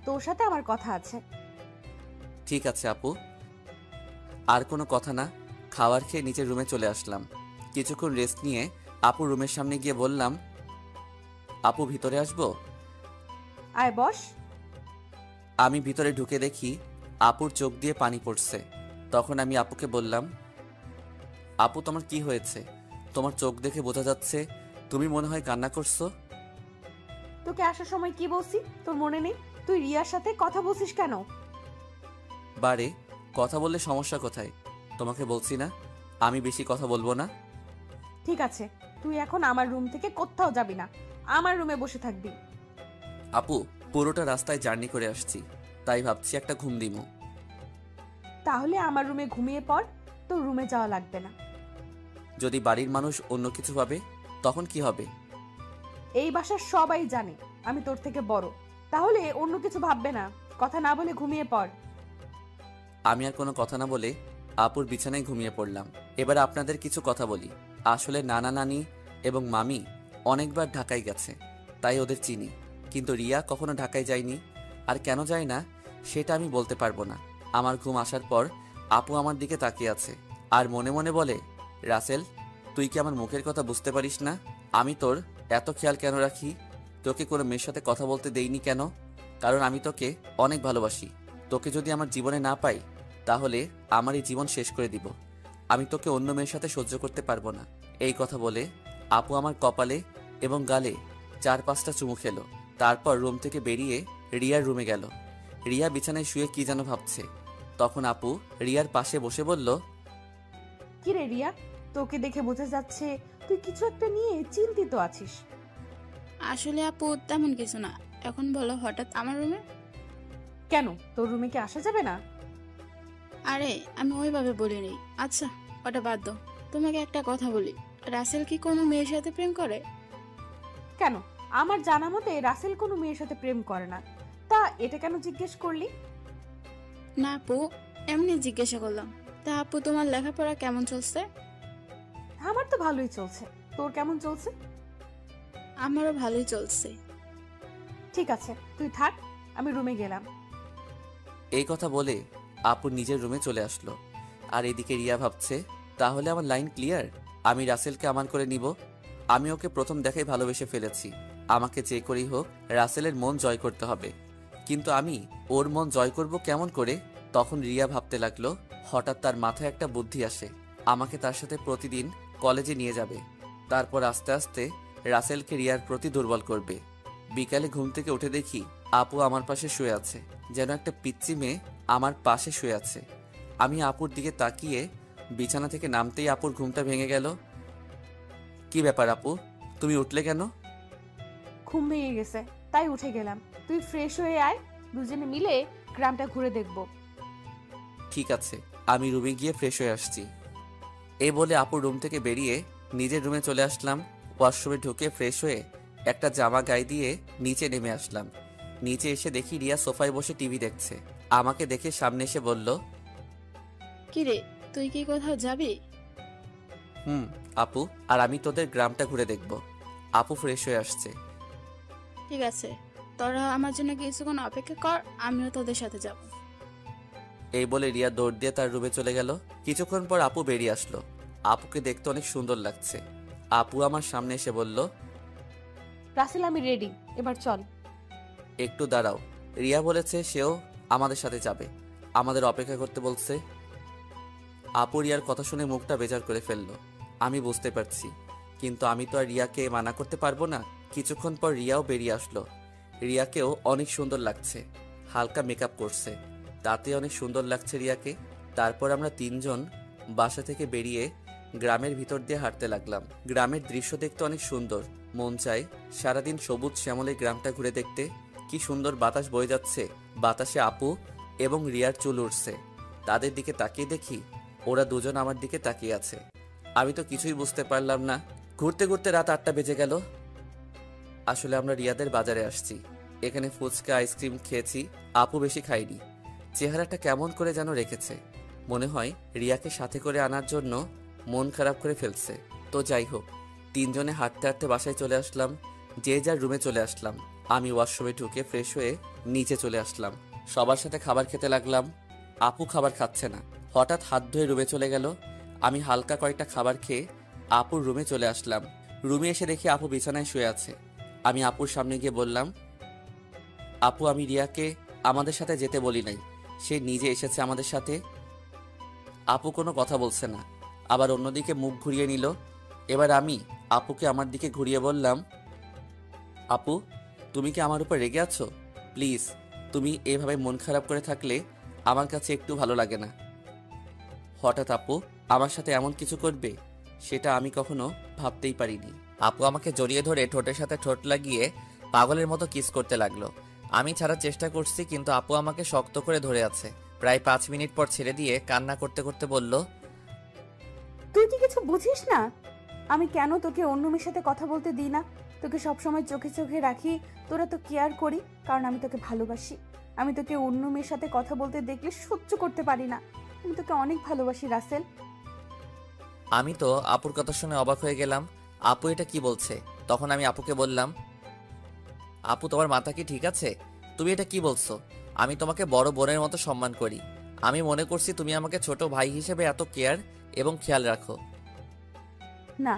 তোর সাথে আমার কথা আছে। ঠিক আছে আপু। আর কোনো কথা না, খাবার খেয়ে নিচের রুমে চলে আসলাম। কিছুক্ষণ রেস্ট নিয়ে আপু রুমের সামনে গিয়ে বললাম, আপু ভিতরে আসবো? আয় বস। আমি ভিতরে ঢুকে দেখি আপুর চোখ দিয়ে পানি পড়ছে। তখন আমি আপুকে বললাম, আপু তোমার কি হয়েছে? তোমার চোখ দেখে বোঝা যাচ্ছে তুমি মনে হয় কান্না করছো। তোকে আসার সময় কি বলছি তোর মনে নেই? তুই রিয়ার সাথে কথা বলছিস কেন? বারে, কথা বললে সমস্যা কোথায়? তোমাকে বলছি না আমি বেশি কথা বলবো না। ঠিক আছে, তুই এখন আমার রুম থেকে কোথাও যাবি না, আমার রুমে বসে থাকবি। আপু, পুরোটা রাস্তায় জার্নি করে আসছি, তাই ভাবছি একটা ঘুম দিমু। তাহলে আমার রুমে ঘুমিয়ে পড়, তোর রুমে যাওয়া লাগবে না। যদি বাড়ির মানুষ অন্য কিছু ভাবে তখন কি হবে? এই বাসার সবাই জানে আমি তোর থেকে বড়, তাহলে অন্য কিছু ভাববে না। কথা না বলে ঘুমিয়ে পড়। আমি আর কোনো কথা না বলে আপুর বিছানায় ঘুমিয়ে পড়লাম। এবার আপনাদের কিছু কথা বলি। আসলে নানা নানি এবং মামি অনেকবার ঢাকায় গেছে, তাই ওদের চিনি। কিন্তু রিয়া কখনো ঢাকায় যায়নি, আর কেন যায় না সেটা আমি বলতে পারবো না। আমার ঘুম আসার পর আপু আমার দিকে তাকিয়ে আছে আর মনে মনে বলে, রাসেল, তুই কি আমার মুখের কথা বুঝতে পারিস না? আমি তোর এত খেয়াল কেন রাখি? তোকে কোনো মেয়ের সাথে কথা বলতে দেইনি কেন? কারণ আমি তোকে অনেক ভালোবাসি। তোকে যদি আমার জীবনে না পাই তাহলে আমার এই জীবন শেষ করে দিব। আমি তোকে অন্য মেয়ের সাথে সহ্য করতে পারবো না। এই কথা বলে আপু আমার কপালে এবং গালে 4-5টা চুমু খেলো। তারপর রুম থেকে বেরিয়ে রিয়ার রুমে গেল। রিয়া বিছানায় শুয়ে কি যেন ভাবছে। তখন আপু রিয়ার পাশে বসে বলল, কি রে রিয়া, তোকে দেখে বোঝা যাচ্ছে তুই কিছু একটা নিয়ে চিন্তিত আছিস। আসলে আপু তেমন কিছু না। এখন বলো হঠাৎ আমার রুমে? কেন, তোর রুমে কি আসা যাবে না? আরে আমি ওইভাবে বলিনি। আচ্ছা ওটা বাদ দাও। তোমাকে একটা কথা বলি, রাসেল কি কোনো মেয়ের সাথে প্রেম করে? কেন, আমার জানা মতে রাসেল কোনো মেয়ের সাথে প্রেম করে না। তা এটা কেন জিজ্ঞেস করলি? না আপু, এমনি জিজ্ঞাসা করলাম। তা আপু তোমার লেখাপড়া কেমন চলছে? আমার তো ভালোই চলছে, তোর কেমন চলছে? আমারও ভালোই চলছে। ঠিক আছে, তুই থাক, আমি রুমে গেলাম। এই কথা বলে আপু নিজের রুমে চলে আসলো। আর এদিকে রিয়া ভাবছে, তাহলে আমার লাইন ক্লিয়ার, আমি রাসেলকে আমার করে নিব। আমি ওকে প্রথম দেখাই ভালোবেসে ফেলেছি। আমাকে যে করেই হোক রাসেলের মন জয় করতে হবে। কিন্তু আমি ওর মন জয় করব কেমন করে? তখন রিয়া ভাবতে লাগলো। হঠাৎ তার মাথায় একটা বুদ্ধি আসে, আমাকে তার সাথে প্রতিদিন কলেজে নিয়ে যাবে। তারপর আস্তে আস্তে রাসেলকে রিয়ার প্রতি দুর্বল করবে। বিকালে ঘুম থেকে উঠে দেখি আপু আমার পাশে শুয়ে আছে, যেন একটা পিচ্চি মেয়ে আমার পাশে শুয়ে আছে। আমি আপুর দিকে তাকিয়ে বিছানা থেকে নামতেই আপুর ঘুমটা ভেঙে গেল। কি ব্যাপার আপু, তুমি উঠলে কেন? ঘুম ভেঙে গেছে তাই উঠে গেলাম। তুই ফ্রেশ হয়ে আয়, দুজনে মিলে গ্রামটা ঘুরে দেখব। ঠিক আছে, আমি রুমে গিয়ে ফ্রেশ হয়ে আসছি। এই বলে আপুর রুম থেকে বেরিয়ে নিজের রুমে চলে আসলাম। ওয়াশরুমে ঢুকে ফ্রেশ হয়ে একটা জামা গায়ে দিয়ে নিচে নেমে আসলাম। নিচে এসে দেখি রিয়া সোফায় বসে টিভি দেখছে। আমাকে দেখে সামনে এসে বলল, কিরে, তুই কি কোথাও যাবি? আপু, আর আমি তোদের গ্রামটা ঘুরে দেখব। আপু ফ্রেশ হয়ে আসছে। ঠিক আছে, তোরা আমার জন্য কিছুক্ষণ অপেক্ষা কর, আমিও তোদের সাথে যাব। এই বলে রিয়া দৌড় দিয়ে তার রুমে চলে গেল। কিছুক্ষণ পর আপু বেরিয়ে আসলো। আপুকে দেখতে অনেক সুন্দর লাগছে। আপু আমার সামনে এসে বলল, রাসেল আমি রেডি, এবার চল। একটু দাঁড়াও, রিয়া বলেছে সেও আমাদের সাথে যাবে, আমাদের অপেক্ষা করতে বলছে। আপু রিয়ার কথা শুনে মুখটা বেজার করে ফেললো। আমি বুঝতে পারছি, কিন্তু আমি তো আর রিয়াকে মানা করতে পারবো না। কিছুক্ষণ পর রিয়াও বেরিয়ে আসলো। রিয়াকেও অনেক সুন্দর লাগছে, হালকা মেকআপ করছে, তাতে অনেক সুন্দর লাগছে রিয়াকে। তারপর আমরা তিনজন বাসা থেকে বেরিয়ে গ্রামের ভিতর দিয়ে হাঁটতে লাগলাম। গ্রামের দৃশ্য দেখতে অনেক সুন্দর, মন চায় সারাদিন সবুজ শ্যামলে গ্রামটা ঘুরে দেখতে। কি সুন্দর বাতাস বয়ে যাচ্ছে, বাতাসে আপু এবং রিয়ার চুল উঠছে। তাদের দিকে তাকিয়ে দেখি ওরা দুজন আমার দিকে তাকিয়ে আছে। আমি তো কিছুই বুঝতে পারলাম না। ঘুরতে ঘুরতে রাত 8টা বেজে গেল। আসলে আমরা রিয়াদের বাজারে আসছি, এখানে ফুচকা আইসক্রিম খেয়েছি। আপু বেশি খাইনি, চেহারাটা কেমন করে যেন রেখেছে। মনে হয় রিয়াকে সাথে করে আনার জন্য মন খারাপ করে ফেলছে। তো যাই হোক, তিনজনে হাঁটতে হাঁটতে বাসায় চলে আসলাম। যে যার রুমে চলে আসলাম। আমি ওয়াশরুমে ঢুকে ফ্রেশ হয়ে নিচে চলে আসলাম। সবার সাথে খাবার খেতে লাগলাম। আপু খাবার খাচ্ছে না, হঠাৎ হাত ধুয়ে রুমে চলে গেল। আমি হালকা কয়েকটা খাবার খেয়ে আপুর রুমে চলে আসলাম। রুমে এসে দেখি আপু বিছানায় শুয়ে আছে। আমি আপুর সামনে গিয়ে বললাম, আপু, আমি রিয়াকে আমাদের সাথে যেতে বলি নাই, সে নিজে এসেছে আমাদের সাথে। আপু কোনো কথা বলছে না, আবার অন্যদিকে মুখ ঘুরিয়ে নিল। এবার আমি আপুকে আমার দিকে ঘুরিয়ে বললাম, আপু, তুমি কি আমার উপর রেগে আছো? প্লিজ, তুমি এভাবে মন খারাপ করে থাকলে আমার কাছে একটু ভালো লাগে না। হঠাৎ আপু আমার সাথে এমন কিছু করবে সেটা আমি কখনো ভাবতেই পারিনি। আপু আমাকে জড়িয়ে ধরে ঠোঁটের সাথে ঠোঁট লাগিয়ে পাগলের মতো কিস করতে লাগলো। আমি ছাড়ার চেষ্টা করছি, কিন্তু আপু আমাকে শক্ত করে ধরে আছে। প্রায় 5 মিনিট পর ছেড়ে দিয়ে কান্না করতে করতে বলল, তুই কি কিছু বুঝিস না? আমি কেন তোকে অন্য মেয়ের সাথে কথা বলতে দিই না? তোকে সবসময় চোখে চোখে রাখি, তোরা তো কেয়ার করি, কারণ আমি তোকে ভালোবাসি। আমি তোকে অন্য মেয়ের সাথে কথা বলতে দেখলে সহ্য করতে পারি না। আমি তোকে অনেক ভালোবাসি রাসেল। আমি তো আপুর কথা শুনে অবাক হয়ে গেলাম। আপু এটা কি বলছে? তখন আমি আপুকে বললাম, আপু তোমার মাথা কি ঠিক আছে? তুমি এটা কি বলছো? আমি তোমাকে বড় বোনের মতো সম্মান করি। আমি মনে করছি তুমি আমাকে ছোট ভাই হিসেবে এত কেয়ার এবং খেয়াল রাখো। না,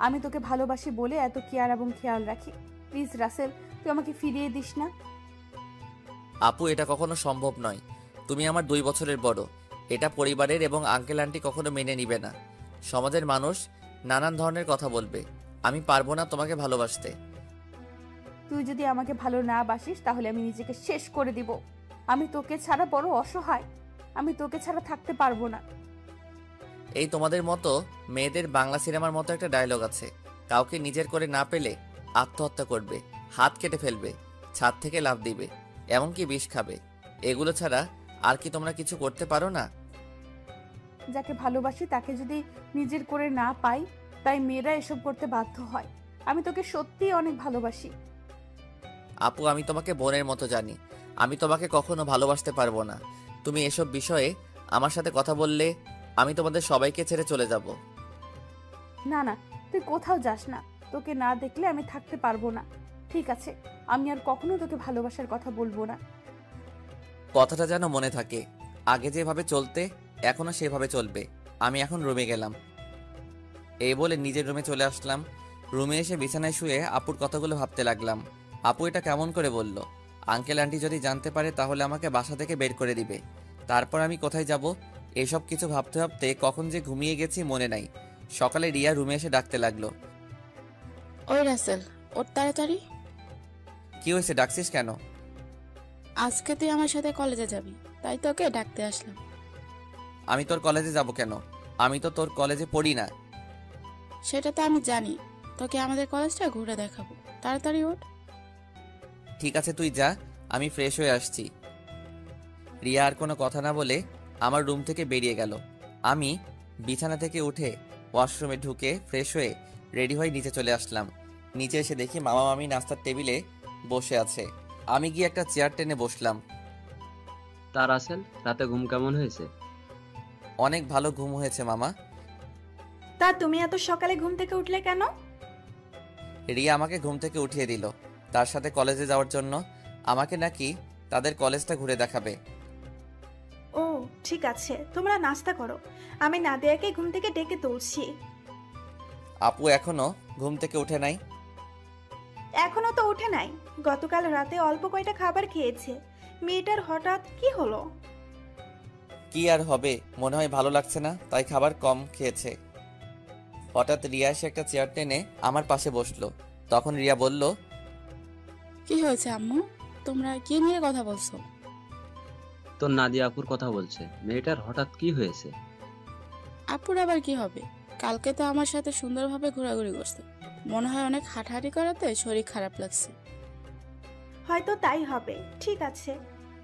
আমি তোকে ভালোবাসি বলে এত কেয়ার এবং খেয়াল রাখি। প্লিজ রাসেল, তুই আমাকে ফিরিয়ে দিস না। আপু এটা কখনো সম্ভব নয়। তুমি আমার 2 বছরের বড়। এটা পরিবারের এবং আঙ্কেল আন্টি কখনো মেনে নিবে না। সমাজের মানুষ নানান ধরনের কথা বলবে। আমি পারবো না তোমাকে ভালোবাসতে। তুই যদি আমাকে ভালো না বাসিস তাহলে আমি নিজেকে শেষ করে দিব। আমি তোকে ছাড়া বড় অসহায়। আমি তোকে ছাড়া থাকতে পারবো না। এই তোমাদের মতো মেয়েদের বাংলা সিনেমার মতো একটা ডায়লগ আছে, কাউকে নিজের করে না পেলে আত্মহত্যা করবে, হাত কেটে ফেলবে, ছাদ থেকে লাফ দিবে, এমনকি বিষ খাবে। এগুলো ছাড়া আর কি তোমরা কিছু করতে পারো না? যাকে ভালোবাসি তাকে যদি নিজের করে না পাই, তাই মেয়েরা এসব করতে বাধ্য হয়। আমি তোকে সত্যিই অনেক ভালোবাসি। আপু আমি তোমাকে বোনের মতো জানি। আমি তোমাকে কখনো ভালোবাসতে পারবো না। তুমি এসব বিষয়ে আমার সাথে কথা বললে আমি তোমাদের সবাইকে ছেড়ে চলে যাব। না না, তুই কোথাও যাস না। তোকে না দেখলে আমি থাকতে পারবো না। ঠিক আছে, আমি আর কখনো তোকে ভালোবাসার কথা বলবো না। কথাটা যেন মনে থাকে। আগে যেভাবে চলতে এখনো সেভাবে চলবে। আমি এখন রুমে গেলাম। এই বলে নিজের রুমে চলে আসলাম। রুমে এসে বিছানায় শুয়ে আপুর কথাগুলো ভাবতে লাগলাম। আপু এটা কেমন করে বলল? আঙ্কেল আন্টি যদি জানতে পারে তাহলে আমাকে বাসা থেকে বের করে দিবে। তারপর আমি কোথায় যাব? এসব কিছু ভাবতে ভাবতে কখন যে ঘুমিয়ে গেছি মনে নাই। সকালে রিয়া রুমে এসে ডাকতে লাগলো। ওই রাসেল, ওর তাড়াতাড়ি। কি হয়েছে, ডাকছিস কেন? আজকে তুই আমার সাথে কলেজে যাবি, তাই তোকে ডাকতে আসলাম। আমি তোর কলেজে যাব কেন? আমি তো তোর কলেজে পড়ি না। সেটা তো আমি জানি, তোকে আমাদের কলেজটা ঘুরে দেখাবো। তাড়াতাড়ি ওঠ। ঠিক আছে তুই যা, আমি ফ্রেশ হয়ে আসছি। রিয়া আর কোনো কথা না বলে আমার রুম থেকে বেরিয়ে গেল। আমি বিছানা থেকে উঠে ওয়াশরুমে ঢুকে ফ্রেশ হয়ে রেডি হয়ে নিচে চলে আসলাম। নিচে এসে দেখি মামা মামি নাস্তার টেবিলে বসে আছে। আমি গিয়ে একটা চেয়ার টেনে বসলাম। তা রাসেল, রাতে ঘুম কেমন হয়েছে? অনেক ভালো ঘুম হয়েছে মামা। তা তুমি এত সকালে ঘুম থেকে উঠলে কেন? রিয়া আমাকে ঘুম থেকে উঠিয়ে দিল তার সাথে কলেজে যাওয়ার জন্য। আমাকে নাকি তাদের কলেজটা ঘুরে দেখাবে। ও ঠিক আছে, তোমরা নাস্তা করো, আমি নাদিয়াকে ঘুম থেকে ডেকে তুলছি। আপু এখনো ঘুম থেকে উঠে নাই? এখনো তো উঠে নাই। গতকাল রাতে অল্প কয়টা খাবার খেয়েছে। মেয়েটার হঠাৎ কি হলো? কি আর হবে, মনে হয় ভালো লাগছে না তাই খাবার কম খেয়েছে। হঠাৎ রিয়া এসে একটা চেয়ার টেনে আমার পাশে বসলো। তখন রিয়া বলল, কি হয়েছে আম্মু? তোমরা কি নিয়ে কথা বলছো? তোর নাদিয়া আপুর কথা বলছে। মেয়েটার হঠাৎ কি হয়েছে? আপুর আবার কি হবে? কালকে তো আমার সাথে সুন্দরভাবে ঘোরাঘুরি করছে। মনে হয় অনেক হাঁটাহাঁটি করাতে শরীর খারাপ লাগছে। হয়তো তাই হবে। ঠিক আছে,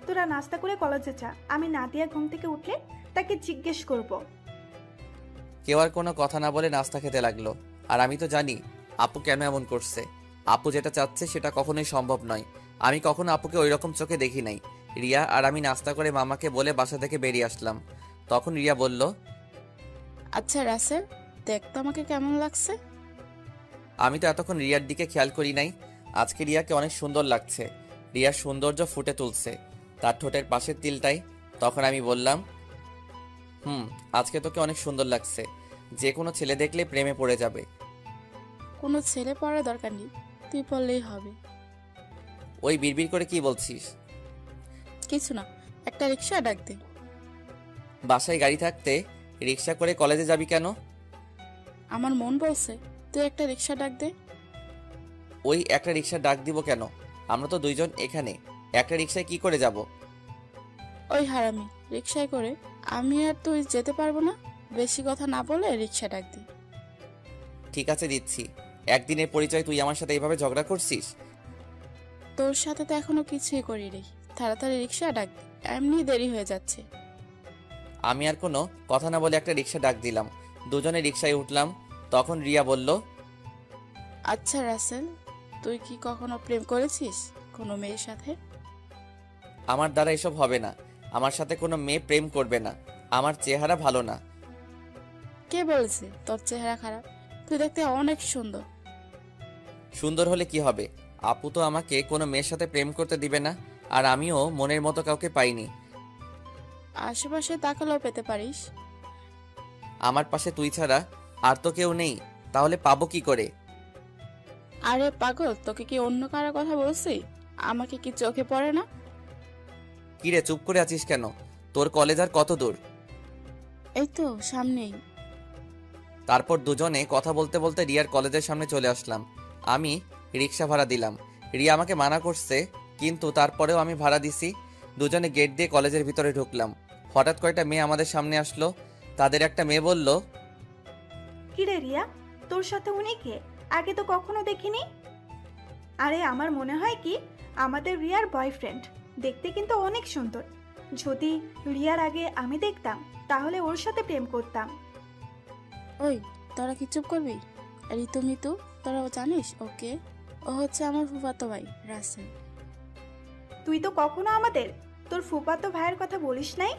তোরা নাস্তা করে কলেজে যা। আমি নাদিয়া ঘুম থেকে উঠলে তাকে জিজ্ঞেস করব। কেউ আর কোনো কথা না বলে নাস্তা খেতে লাগলো। আর আমি তো জানি আপু কেন এমন করছে। আপু যেটা চাচ্ছে সেটা কখনোই সম্ভব নয়। আমি কখনো আপুকে ওই রকম চোখে দেখি নাই। রিয়া আর আমি নাস্তা করে মামাকে বলে বাসা থেকে বেরিয়ে আসলাম। তখন রিয়া বলল, আচ্ছা রাসেল, দেখ তো আমাকে কেমন লাগছে। আমি তো এতক্ষণ রিয়ার দিকে খেয়াল করি নাই। আজকে রিয়াকে অনেক সুন্দর লাগছে। রিয়ার সৌন্দর্য ফুটে তুলছে তার ঠোঁটের পাশের তিলটাই। তখন আমি বললাম, আজকে তোকে অনেক সুন্দর লাগছে। যে কোনো ছেলে দেখলে প্রেমে পড়ে যাবে। কোনো ছেলে পড়ার দরকার নেই, তুই পড়লেই হবে। ওই বিড়বিড় করে কি বলছিস? কিছু না, একটা রিক্সা ডাক দে। বাসায় গাড়ি থাকতে রিক্সা করে কলেজে যাবি কেন? আমার মন বলছে তুই একটা রিক্সা ডাক দে। ওই একটা রিক্সা ডাক দিব কেন? আমরা তো দুইজন এখানে, একটা রিক্সায় কি করে যাব? ওই হারামি, রিক্সায় করে আমি আর তুই যেতে পারবো না। বেশি কথা না বলে রিক্সা ডাক দে। ঠিক আছে দিচ্ছি। একদিনের পরিচয় তুই আমার সাথে এইভাবে ঝগড়া করছিস? তোর সাথে তো এখনো কিছুই করি রে। তাড়াতাড়ি রিক্সা ডাক দে, এমনি দেরি হয়ে যাচ্ছে। আমি আর কোনো কথা না বলে একটা রিক্সা ডাক দিলাম। দুজনে রিক্সায় উঠলাম। তখন রিয়া বলল, আচ্ছা রাসেল, তুই কি কখনো প্রেম করেছিস কোনো মেয়ের সাথে? আমার দ্বারা এসব হবে না। আমার সাথে কোনো মেয়ে প্রেম করবে না। আমার চেহারা ভালো না। কে বলেছে তোর চেহারা খারাপ? তুই দেখতে অনেক সুন্দর। সুন্দর হলে কি হবে? আপু তো আমাকে কোনো মেয়ের সাথে প্রেম করতে দিবে না, আর আমিও মনের মতো কাউকে পাইনি। আশেপাশে তাকালেও পেতে পারিস। আমার পাশে তুই ছাড়া আর তো কেউ নেই, তাহলে পাবো কি করে? আরে পাগল, তোকে কি অন্য কারোর কথা বলছি? আমাকে কি চোখে পড়ে না? কিরে চুপ করে আছিস কেন? তোর কলেজ আর কত দূর? এই তো সামনেই। তারপর দুজনে কথা বলতে বলতে রিয়ার কলেজের সামনে চলে আসলাম। আমি রিক্সা ভাড়া দিলাম। রিয়া আমাকে মানা করছে, কিন্তু তারপরেও আমি ভাড়া দিছি। দুজনে গেট দিয়ে কলেজের ভিতরে ঢুকলাম। হঠাৎ কয়েকটা মেয়ে আমাদের সামনে আসলো। তাদের একটা মেয়ে বলল, কিরে রিয়া, তোর সাথে উনি কে? আগে তো কখনো দেখিনি। আরে আমার মনে হয় কি আমাদের রিয়ার বয়ফ্রেন্ড। দেখতে কিন্তু অনেক সুন্দর। যদি রিয়ার আগে আমি দেখতাম তাহলে ওর সাথে প্রেম করতাম। ওই, তোরা কি চুপ করবি? ঋতু মিতু, তোরাও জানিস ওকে? ও হচ্ছে আমার ফুফাতো ভাই রাসেল। তুই তো কখনো আমাদের তোর ফুফাতো ভাইয়ের কথা বলিস নাই।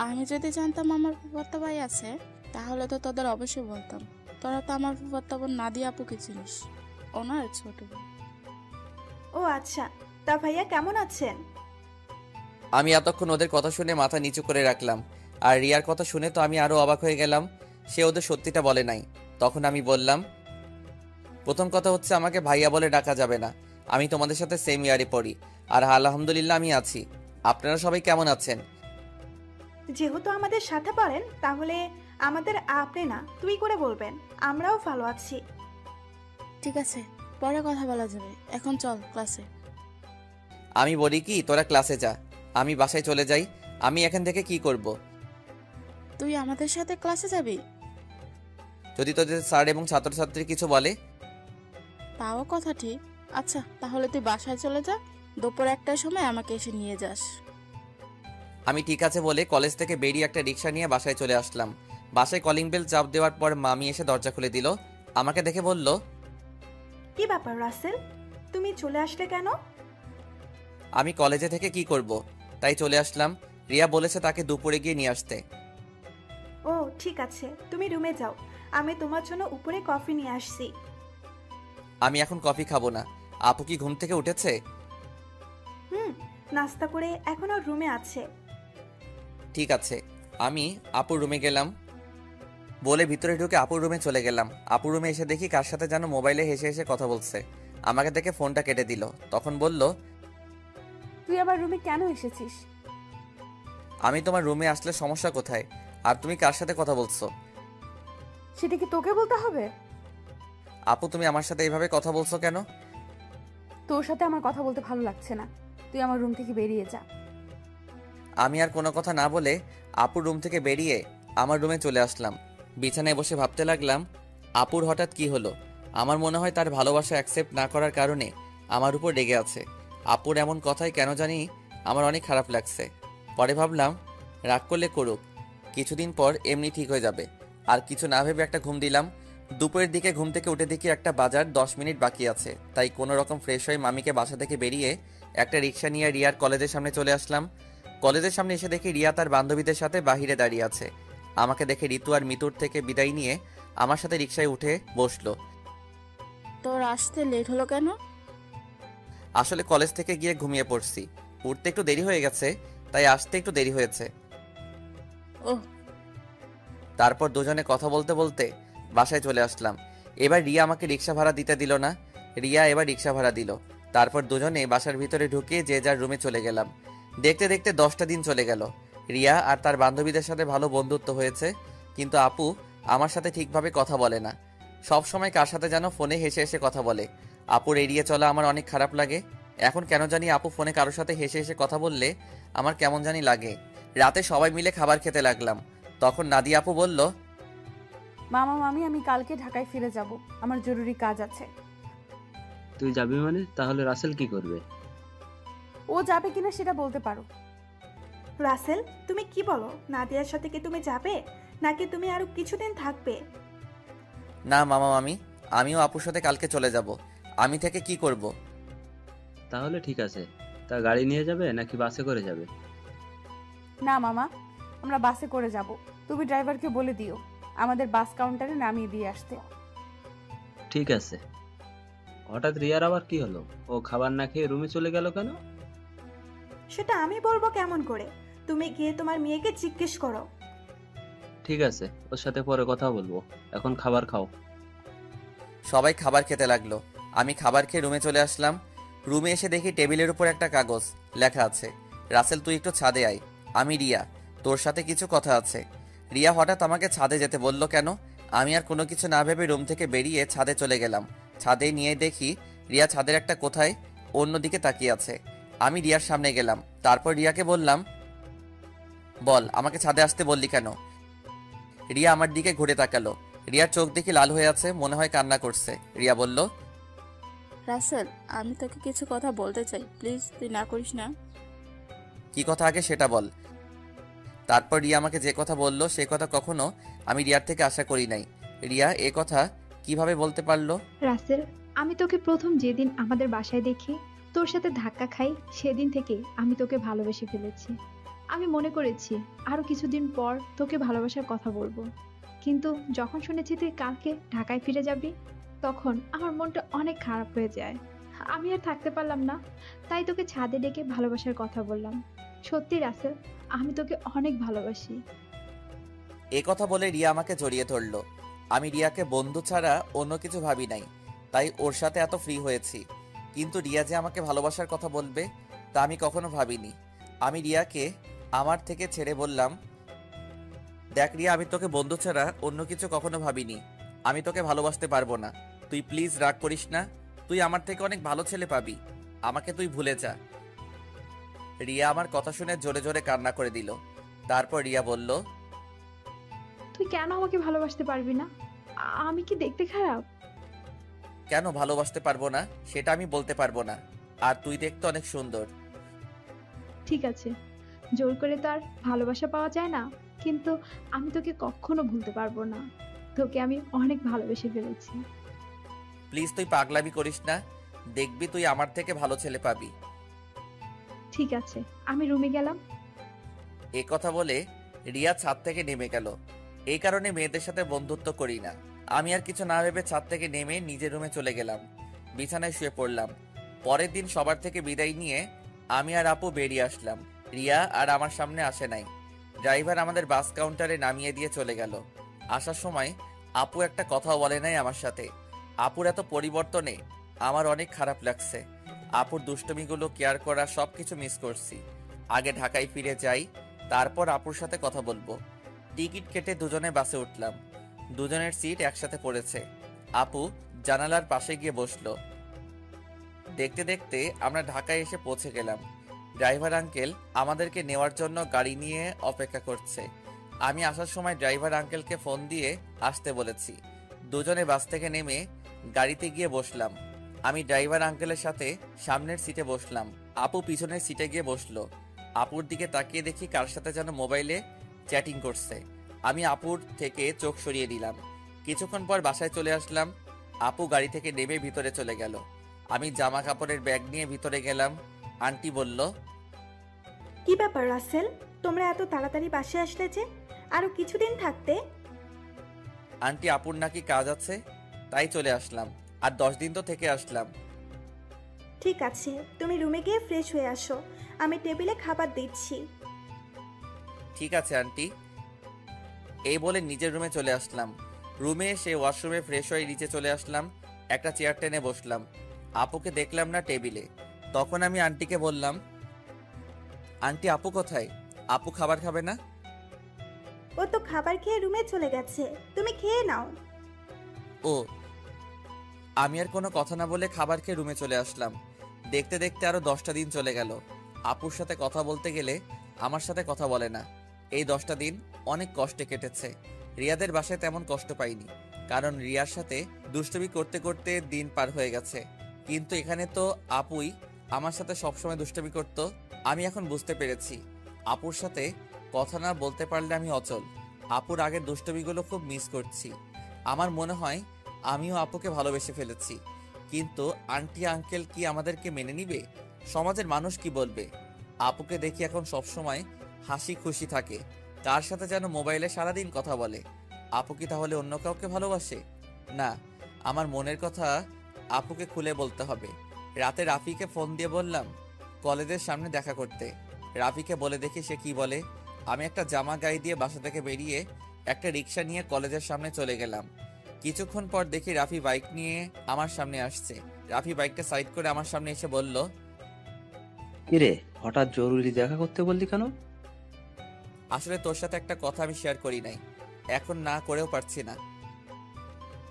আমি যদি জানতাম আমার ফুফাতো ভাই আছে, তাহলে তো তোদের অবশ্যই বলতাম। তোরা তো আমার ফুফাতো বোন নাদিয়া আপুকে চিনিস, ওনার ছোট বোন। ও আচ্ছা, তা ভাইয়া কেমন আছেন? আমি এতক্ষণ ওদের কথা শুনে মাথা নিচু করে রাখলাম। আর রিয়ার কথা শুনে তো আমি আরো অবাক হয়ে গেলাম। সে ওদের সত্যিটা বলে নাই। তখন আমি বললাম, প্রথম কথা হচ্ছে আমাকে ভাইয়া বলে ডাকা যাবে না। আমি তোমাদের সাথে সেম ইয়ারে পড়ি, আর আলহামদুলিল্লাহ আমি আছি। আপনারা সবাই কেমন আছেন? যেহেতু আমাদের সাথে পড়েন তাহলে আমাদের আপনি না তুই করে বলবেন। আমরাও ভালো আছি। ঠিক আছে, পরে কথা বলা যাবে, এখন চল ক্লাসে। আমি বলি কি, তোরা ক্লাসে যা, আমি বাসায় চলে যাই। আমি এখান থেকে কি করব? তুই আমাদের সাথে ক্লাসে যাবি? যদি তোদের স্যার এবং ছাত্রছাত্রী কিছু বলে? তাও কথা ঠিক। আচ্ছা, তাহলে তুই বাসায় চলে যা, দুপুর 1টার সময় আমাকে এসে নিয়ে যাস। আমি ঠিক আছে বলে কলেজ থেকে বেরিয়ে একটা রিক্সা নিয়ে বাসায় চলে আসলাম। বাসায় কলিং বেল চাপ দেওয়ার পর মামি এসে দরজা খুলে দিল। আমাকে দেখে বলল, কি ব্যাপার রাসেল, তুমি চলে আসলে কেন? আমি কলেজে থেকে কি করব, তাই চলে আসলাম। রিয়া বলেছে তাকে দুপুরে গিয়ে নিয়ে আসতে। ও ঠিক আছে, তুমি রুমে যাও, আমি তোমার জন্য উপরে কফি নিয়ে আসছি। আমি এখন কফি খাবো না। আপু কি ঘুম থেকে উঠেছে? নাস্তা করে এখনো রুমে আছে। ঠিক আছে। আমি আপুর রুমে গেলাম বলে ভিতরে ঢুকে আপুর রুমে চলে গেলাম। আপুর রুমে এসে দেখি কার সাথে যেন মোবাইলে হেসে হেসে কথা বলছে। আমাকে দেখে ফোনটা কেটে দিল। তখন বলল, তুই আমার রুমে কেন এসেছিস? আমি তোমার রুমে আসলে সমস্যা কোথায়? আর তুমি কার সাথে কথা বলছো? সেটা কি তোকে বলতে হবে? আপু তুমি আমার সাথে এইভাবে কথা বলছো কেন? তোর সাথে আমার কথা বলতে ভালো লাগছে না। তুই আমার রুম থেকে বেরিয়ে যা। আমি আর কোনো কথা না বলে আপুর রুম থেকে বেরিয়ে আমার রুমে চলে আসলাম। বিছানায় বসে ভাবতে লাগলাম, আপুর হঠাৎ কি হলো? আমার মনে হয় তার ভালোবাসা অ্যাকসেপ্ট না করার কারণে আমার উপর রেগে আছে। আপুর এমন কথাই কেন জানি আমার অনেক খারাপ লাগছে। পরে ভাবলাম, রাগ করলে করুক, কিছুদিন পর এমনি ঠিক হয়ে যাবে। আর কিছু না ভেবে একটা ঘুম দিলাম। দুপুরের দিকে ঘুম থেকে উঠে দেখি একটা বাজার 10 মিনিট বাকি আছে। তাই কোনো রকম ফ্রেশ হয়ে মামিকে বাসা থেকে বেরিয়ে একটা রিক্সা নিয়ে রিয়ার কলেজের সামনে চলে আসলাম। কলেজের সামনে এসে দেখি রিয়া তার বান্ধবীদের সাথে বাহিরে দাঁড়িয়ে আছে। আমাকে দেখে ঋতু আর মিতুর থেকে বিদায় নিয়ে আমার সাথে রিক্সায় উঠে বসলো। তোর আসতে লেট হলো কেন? আসলে কলেজ থেকে গিয়ে ঘুমিয়ে পড়ছি। উঠতে একটু দেরি হয়ে গেছে, তাই আসতে একটু দেরি হয়েছে। ওহ, তারপর দুজনে কথা বলতে বলতে বাসায় চলে আসলাম। এবার রিয়া আমাকে রিক্সা ভাড়া দিতে দিল না, রিয়া এবার রিক্সা ভাড়া দিল। তারপর দুজনে বাসার ভিতরে ঢুকে যে যার রুমে চলে গেলাম। দেখতে দেখতে 10টা দিন চলে গেল। রিয়া আর তার বান্ধবীদের সাথে ভালো বন্ধুত্ব হয়েছে, কিন্তু আপু আমার সাথে ঠিকভাবে কথা বলে না। সব সময় কার সাথে যেন ফোনে হেসে হেসে কথা বলে। আপুর এড়িয়ে চলা আমার অনেক খারাপ লাগে। এখন কেন জানি আপু ফোনে কারোর সাথে হেসে হেসে কথা বললে আমার কেমন জানি লাগে। রাতে সবাই মিলে খাবার খেতে লাগলাম। তখন নাদিয়া আপু বলল, মামা মামি, আমি কালকে ঢাকায় ফিরে যাব, আমার জরুরি কাজ আছে। তুই যাবি মানে? তাহলে রাসেল কি করবে? ও যাবে কিনা সেটা বলতে পারো। রাসেল, তুমি কি বলো? নাদিয়ার সাথে কি তুমি যাবে নাকি তুমি আরো কিছুদিন থাকবে? না মামা মামি, আমিও আপুর সাথে কালকে চলে যাব। আমি থেকে কি করব? তাহলে ঠিক আছে। তা গাড়ি নিয়ে যাবে নাকি বাসে করে যাবে? না মামা, আমরা বাসে করে যাব। তুমি ড্রাইভারকে বলে দিও আমাদের বাস কাউন্টারে নামিয়ে দিয়ে আসতে। ঠিক আছে। হঠাৎ রিয়ার আবার কি হলো? ও খাবার না খেয়ে রুমে চলে গেল কেন? সেটা আমি বলবো কেমন করে? তুমি গিয়ে তোমার মেয়েকে জিজ্ঞেস করো। ঠিক আছে, ওর সাথে পরে কথা বলবো। এখন খাবার খাও। সবাই খাবার খেতে লাগলো। আমি খাবার খেয়ে রুমে চলে আসলাম। রুমে এসে দেখি টেবিলের উপর একটা কাগজ, লেখা আছে, রাসেল তুই একটু ছাদে আয়, আমি রিয়া, তোর সাথে কিছু কথা আছে। রিয়া হঠাৎ আমাকে ছাদে যেতে বলল কেন? আমি আর কোনো কিছু না ভেবে রুম থেকে বেরিয়ে ছাদে চলে গেলাম। ছাদে নিয়ে দেখি রিয়া ছাদের একটা কোথায় অন্যদিকে তাকিয়ে আছে। আমি রিয়ার সামনে গেলাম, তারপর রিয়াকে বললাম, বল আমাকে ছাদে আসতে বললি কেন? রিয়া আমার দিকে ঘুরে তাকালো। রিয়ার চোখ দেখি লাল হয়ে আছে, মনে হয় কান্না করছে। রিয়া বলল, রাসেল, আমি তোকে কিছু কথা বলতে চাই, প্লিজ তুই না করিস না। কি কথা আগে সেটা বল। তারপর রিয়া আমাকে যে কথা বলল সে কথা কখনো আমি রিয়ার থেকে আশা করি নাই। রিয়া এ কথা কিভাবে বলতে পারলো? রাসেল, আমি তোকে প্রথম যেদিন আমাদের বাসায় দেখি, তোর সাথে ধাক্কা খাই, সেদিন থেকে আমি তোকে ভালোবেসে ফেলেছি। আমি মনে করেছি আরো কিছুদিন পর তোকে ভালোবাসার কথা বলবো, কিন্তু যখন শুনেছি তুই কালকে ঢাকায় ফিরে যাবি, তখন আমার মনটা অনেক খারাপ হয়ে যায়। আমি আর থাকতে পারলাম না, তাই তোকে ছাদে ডেকে ভালোবাসার কথা বললাম। সত্যি রাসেল, আমি তোকে অনেক ভালোবাসি। এ কথা বলে রিয়া আমাকে জড়িয়ে ধরলো। আমি রিয়াকে বন্ধু ছাড়া অন্য কিছু ভাবি নাই, তাই ওর সাথে এত ফ্রি হয়েছি। কিন্তু রিয়া যে আমাকে ভালোবাসার কথা বলবে তা আমি কখনো ভাবিনি। আমি রিয়াকে আমার থেকে ছেড়ে বললাম, দেখ রিয়া, আমি তোকে বন্ধু ছাড়া অন্য কিছু কখনো ভাবিনি। আমি তোকে ভালোবাসতে পারবো না। তুই প্লিজ রাগ করিস না। তুই আমার থেকে অনেক ভালো ছেলে পাবি। আমাকে তুই ভুলে যা। রিয়া আমার কথা শুনে জোরে জোরে কান্না করে দিল। তারপর রিয়া বলল, তুই কেন আমাকে ভালোবাসতে পারবি না? আমি কি দেখতে খারাপ? কেন ভালোবাসতে পারবো না সেটা আমি বলতে পারবো না। আর তুই দেখতে অনেক সুন্দর। ঠিক আছে, জোর করে তো আর ভালোবাসা পাওয়া যায় না, কিন্তু আমি তোকে কখনো ভুলতে পারবো না। তোকে আমি অনেক ভালোবেসে ফেলেছি। প্লিজ তুই পাগলামি করিস না। দেখবি তুই আমার থেকে ভালো ছেলে পাবি। ঠিক আছে, আমি রুমে গেলাম। এ কথা বলে রিয়া ছাদ থেকে নেমে গেল। এই কারণে মেয়েদের সাথে বন্ধুত্ব করি না। আমি আর কিছু না ভেবে ছাদ থেকে নেমে নিজের রুমে চলে গেলাম। বিছানায় শুয়ে পড়লাম। পরের দিন সবার থেকে বিদায় নিয়ে আমি আর আপু বেরিয়ে আসলাম। রিয়া আর আমার সামনে আসে নাই। ড্রাইভার আমাদের বাস কাউন্টারে নামিয়ে দিয়ে চলে গেল। আসার সময় আপু একটা কথাও বলে নাই আমার সাথে। আপুর এত পরিবর্তনে আমার অনেক খারাপ লাগছে। আপুর দুষ্টমিগুলো কেয়ার করা সবকিছু মিস করছি। আগে ঢাকায় ফিরে যাই, তারপর আপুর সাথে কথা বলবো। টিকিট কেটে দুজনে বাসে উঠলাম। দুজনের সিট একসাথে পড়েছে। আপু জানালার পাশে গিয়ে বসলো। দেখতে দেখতে আমরা ঢাকায় এসে পৌঁছে গেলাম। ড্রাইভার আঙ্কেল আমাদেরকে নেওয়ার জন্য গাড়ি নিয়ে অপেক্ষা করছে। আমি আসার সময় ড্রাইভার আঙ্কেলকে ফোন দিয়ে আসতে বলেছি। দুজনে বাস থেকে নেমে গাড়িতে গিয়ে বসলাম। আমি ড্রাইভার আঙ্কেলের সাথে সামনের সিটে বসলাম। আপু পিছনের সিটে গিয়ে বসলো। আপুর দিকে তাকিয়ে দেখি কার সাথে যেন মোবাইলে চ্যাটিং করছে। আমি আপুর থেকে চোখ সরিয়ে দিলাম। কিছুক্ষণ পর বাসায় চলে আসলাম। আপু গাড়ি থেকে নেমে ভিতরে চলে গেল। আমি জামা কাপড়ের ব্যাগ নিয়ে ভিতরে গেলাম। আন্টি বলল, কি ব্যাপার রাসেল, তোমরা এত তাড়াতাড়ি বাসে আসলে যে? আরো কিছুদিন থাকতে। আন্টি আপুর নাকি কাজ আছে, তাই চলে আসলাম। আর 10 দিন তো থেকে আসলাম। ঠিক আছে, তুমি রুমে গিয়ে ফ্রেশ হয়ে আসো, আমি টেবিলে খাবার দিচ্ছি। ঠিক আছে আন্টি। এই বলে নিজের রুমে চলে আসলাম। রুমে এসে ওয়াশরুমে ফ্রেশ হয়ে নিচে চলে আসলাম। একটা চেয়ার টেনে বসলাম। আপুকে দেখলাম না টেবিলে। তখন আমি আন্টিকে বললাম, আন্টি আপু কোথায়? আপু খাবার খাবে না? ও তো খাবার খেয়ে রুমে চলে গেছে, তুমি খেয়ে নাও। ও। আমি আর কোনো কথা না বলে খাবার খেয়ে রুমে চলে আসলাম। দেখতে দেখতে আরো 10টা দিন চলে গেল। আপুর সাথে কথা বলতে গেলে আমার সাথে কথা বলে না। এই 10টা দিন অনেক কষ্টে কেটেছে। রিয়াদের বাসায় তেমন কষ্ট পাইনি, কারণ রিয়ার সাথে দুষ্টুমি করতে করতে দিন পার হয়ে গেছে। কিন্তু এখানে তো আপুই আমার সাথে সবসময় দুষ্টুমি করত। আমি এখন বুঝতে পেরেছি আপুর সাথে কথা না বলতে পারলে আমি অচল। আপুর আগের দুষ্টুমিগুলো খুব মিস করছি। আমার মনে হয় আমিও আপুকে ভালোবেসে ফেলেছি, কিন্তু আন্টি আঙ্কেল কি আমাদেরকে মেনে নিবে? সমাজের মানুষ কি বলবে? আপুকে দেখি এখন সবসময় হাসি খুশি থাকে, তার সাথে যেন মোবাইলে সারাদিন কথা বলে। আপু কি তাহলে অন্য কাউকে ভালোবাসে? না, আমার মনের কথা আপুকে খুলে বলতে হবে। রাতে রাফিকে ফোন দিয়ে বললাম কলেজের সামনে দেখা করতে। রাফিকে বলে দেখি সে কি বলে। আমি একটা জামা গায়ে দিয়ে বাসা থেকে বেরিয়ে একটা রিক্সা নিয়ে কলেজের সামনে চলে গেলাম। কিছুক্ষণ পর দেখি রাফি বাইক নিয়ে আমার সামনে আসছে। রাফি বাইকটা সাইড করে আমার সামনে এসে বলল, কিরে, হঠাৎ জরুরি দেখা করতে বললি কেন? আসলে তোর সাথে একটা কথা আমি শেয়ার করি নাই, এখন না করেও পারছি না।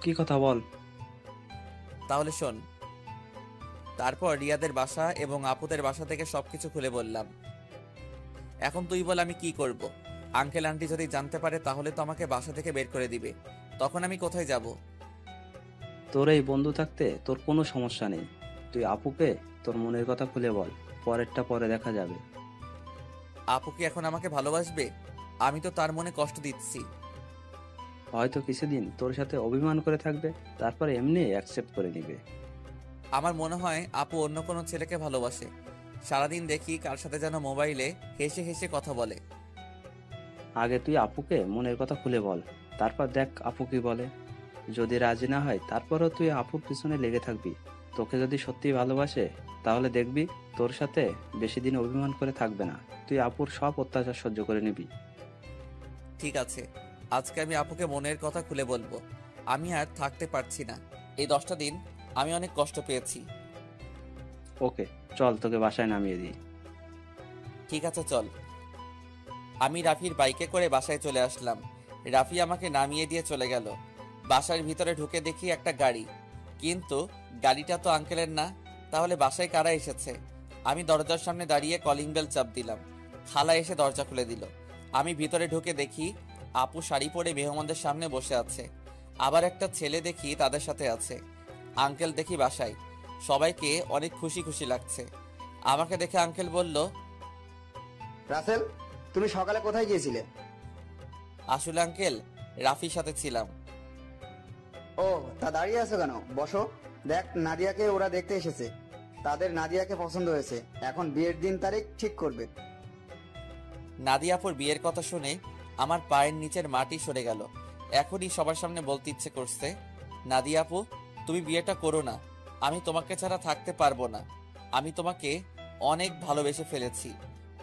কি কথা বল। তাহলে শোন। তারপর রিয়াদের বাসা এবং আপুদের বাসা থেকে সবকিছু খুলে বললাম। এখন তুই বল আমি কি করব? আঙ্কেল আন্টি যদি জানতে পারে তাহলে তো আমাকে বাসা থেকে বের করে দিবে। তখন আমি কোথায় যাব? তোর এই বন্ধু থাকতে তোর কোনো সমস্যা নেই। তুই আপুকে তোর মনের কথা খুলে বল, পরেরটা পরে দেখা যাবে। আপু কি এখন আমাকে ভালোবাসবে? আমি তো তার মনে কষ্ট দিচ্ছি। হয়তো কিছুদিন তোর সাথে অভিমান করে থাকবে, তারপরে এমনি অ্যাকসেপ্ট করে নিবে। আমার মনে হয় আপু অন্য কোনো ছেলেকে ভালোবাসে। সারাদিন দেখি কার সাথে যেন মোবাইলে হেসে হেসে কথা বলে। আগে তুই আপুকে মনের কথা খুলে বল, তারপর দেখ আপু কি বলে। যদি রাজি না হয় তারপরও তুই আপুর পিছনে লেগে থাকবি। তোকে যদি সত্যি ভালোবাসে তাহলে দেখবি তোর সাথে বেশি দিন অভিমান করে থাকবে না। তুই আপুর সব অত্যাচার সহ্য করে নিবি। ঠিক আছে, আজকে আমি আপুকে মনের কথা খুলে বলবো। আমি আর থাকতে পারছি না। এই 10টা দিন আমি অনেক কষ্ট পেয়েছি। ওকে, চল তোকে বাসায় নামিয়ে দিই। ঠিক আছে চল। আমি রাফির বাইকে করে বাসায় চলে আসলাম। রাফি আমাকে নামিয়ে দিয়ে চলে গেল। বাসার ভিতরে ঢুকে দেখি একটা গাড়ি, কিন্তু গাড়িটা তো আঙ্কেলের না। তাহলে বাসায় কারা এসেছে? আমি দরজার সামনে দাঁড়িয়ে কলিং বেল চাপ দিলাম। খালা এসে দরজা খুলে দিল। আমি ভিতরে ঢুকে দেখি আপু শাড়ি পরে মেহমানদের সামনে বসে আছে। আবার একটা ছেলে দেখি তাদের সাথে আছে। আঙ্কেল দেখি বাসায়। সবাইকে অনেক খুশি খুশি লাগছে। আমাকে দেখে আঙ্কেল বলল, রাসেল, তুমি সকালে কোথায় গিয়েছিলে? আসলে আঙ্কেল রাফির সাথে ছিলাম। ও, তা দাঁড়িয়ে আছো কেন? বসো। দেখ, নাদিয়াকে ওরা দেখতে এসেছে। তাদের নাদিয়াকে পছন্দ হয়েছে। এখন বিয়ের দিন তারিখ ঠিক করবে। নাদিয়াপুর বিয়ের কথা শুনে আমার পায়ের নিচের মাটি সরে গেল। এখনই সবার সামনে বলতে ইচ্ছে করছে, নাদিয়াপু তুমি বিয়েটা করো না। আমি তোমাকে ছাড়া থাকতে পারবো না। আমি তোমাকে অনেক ভালোবেসে ফেলেছি,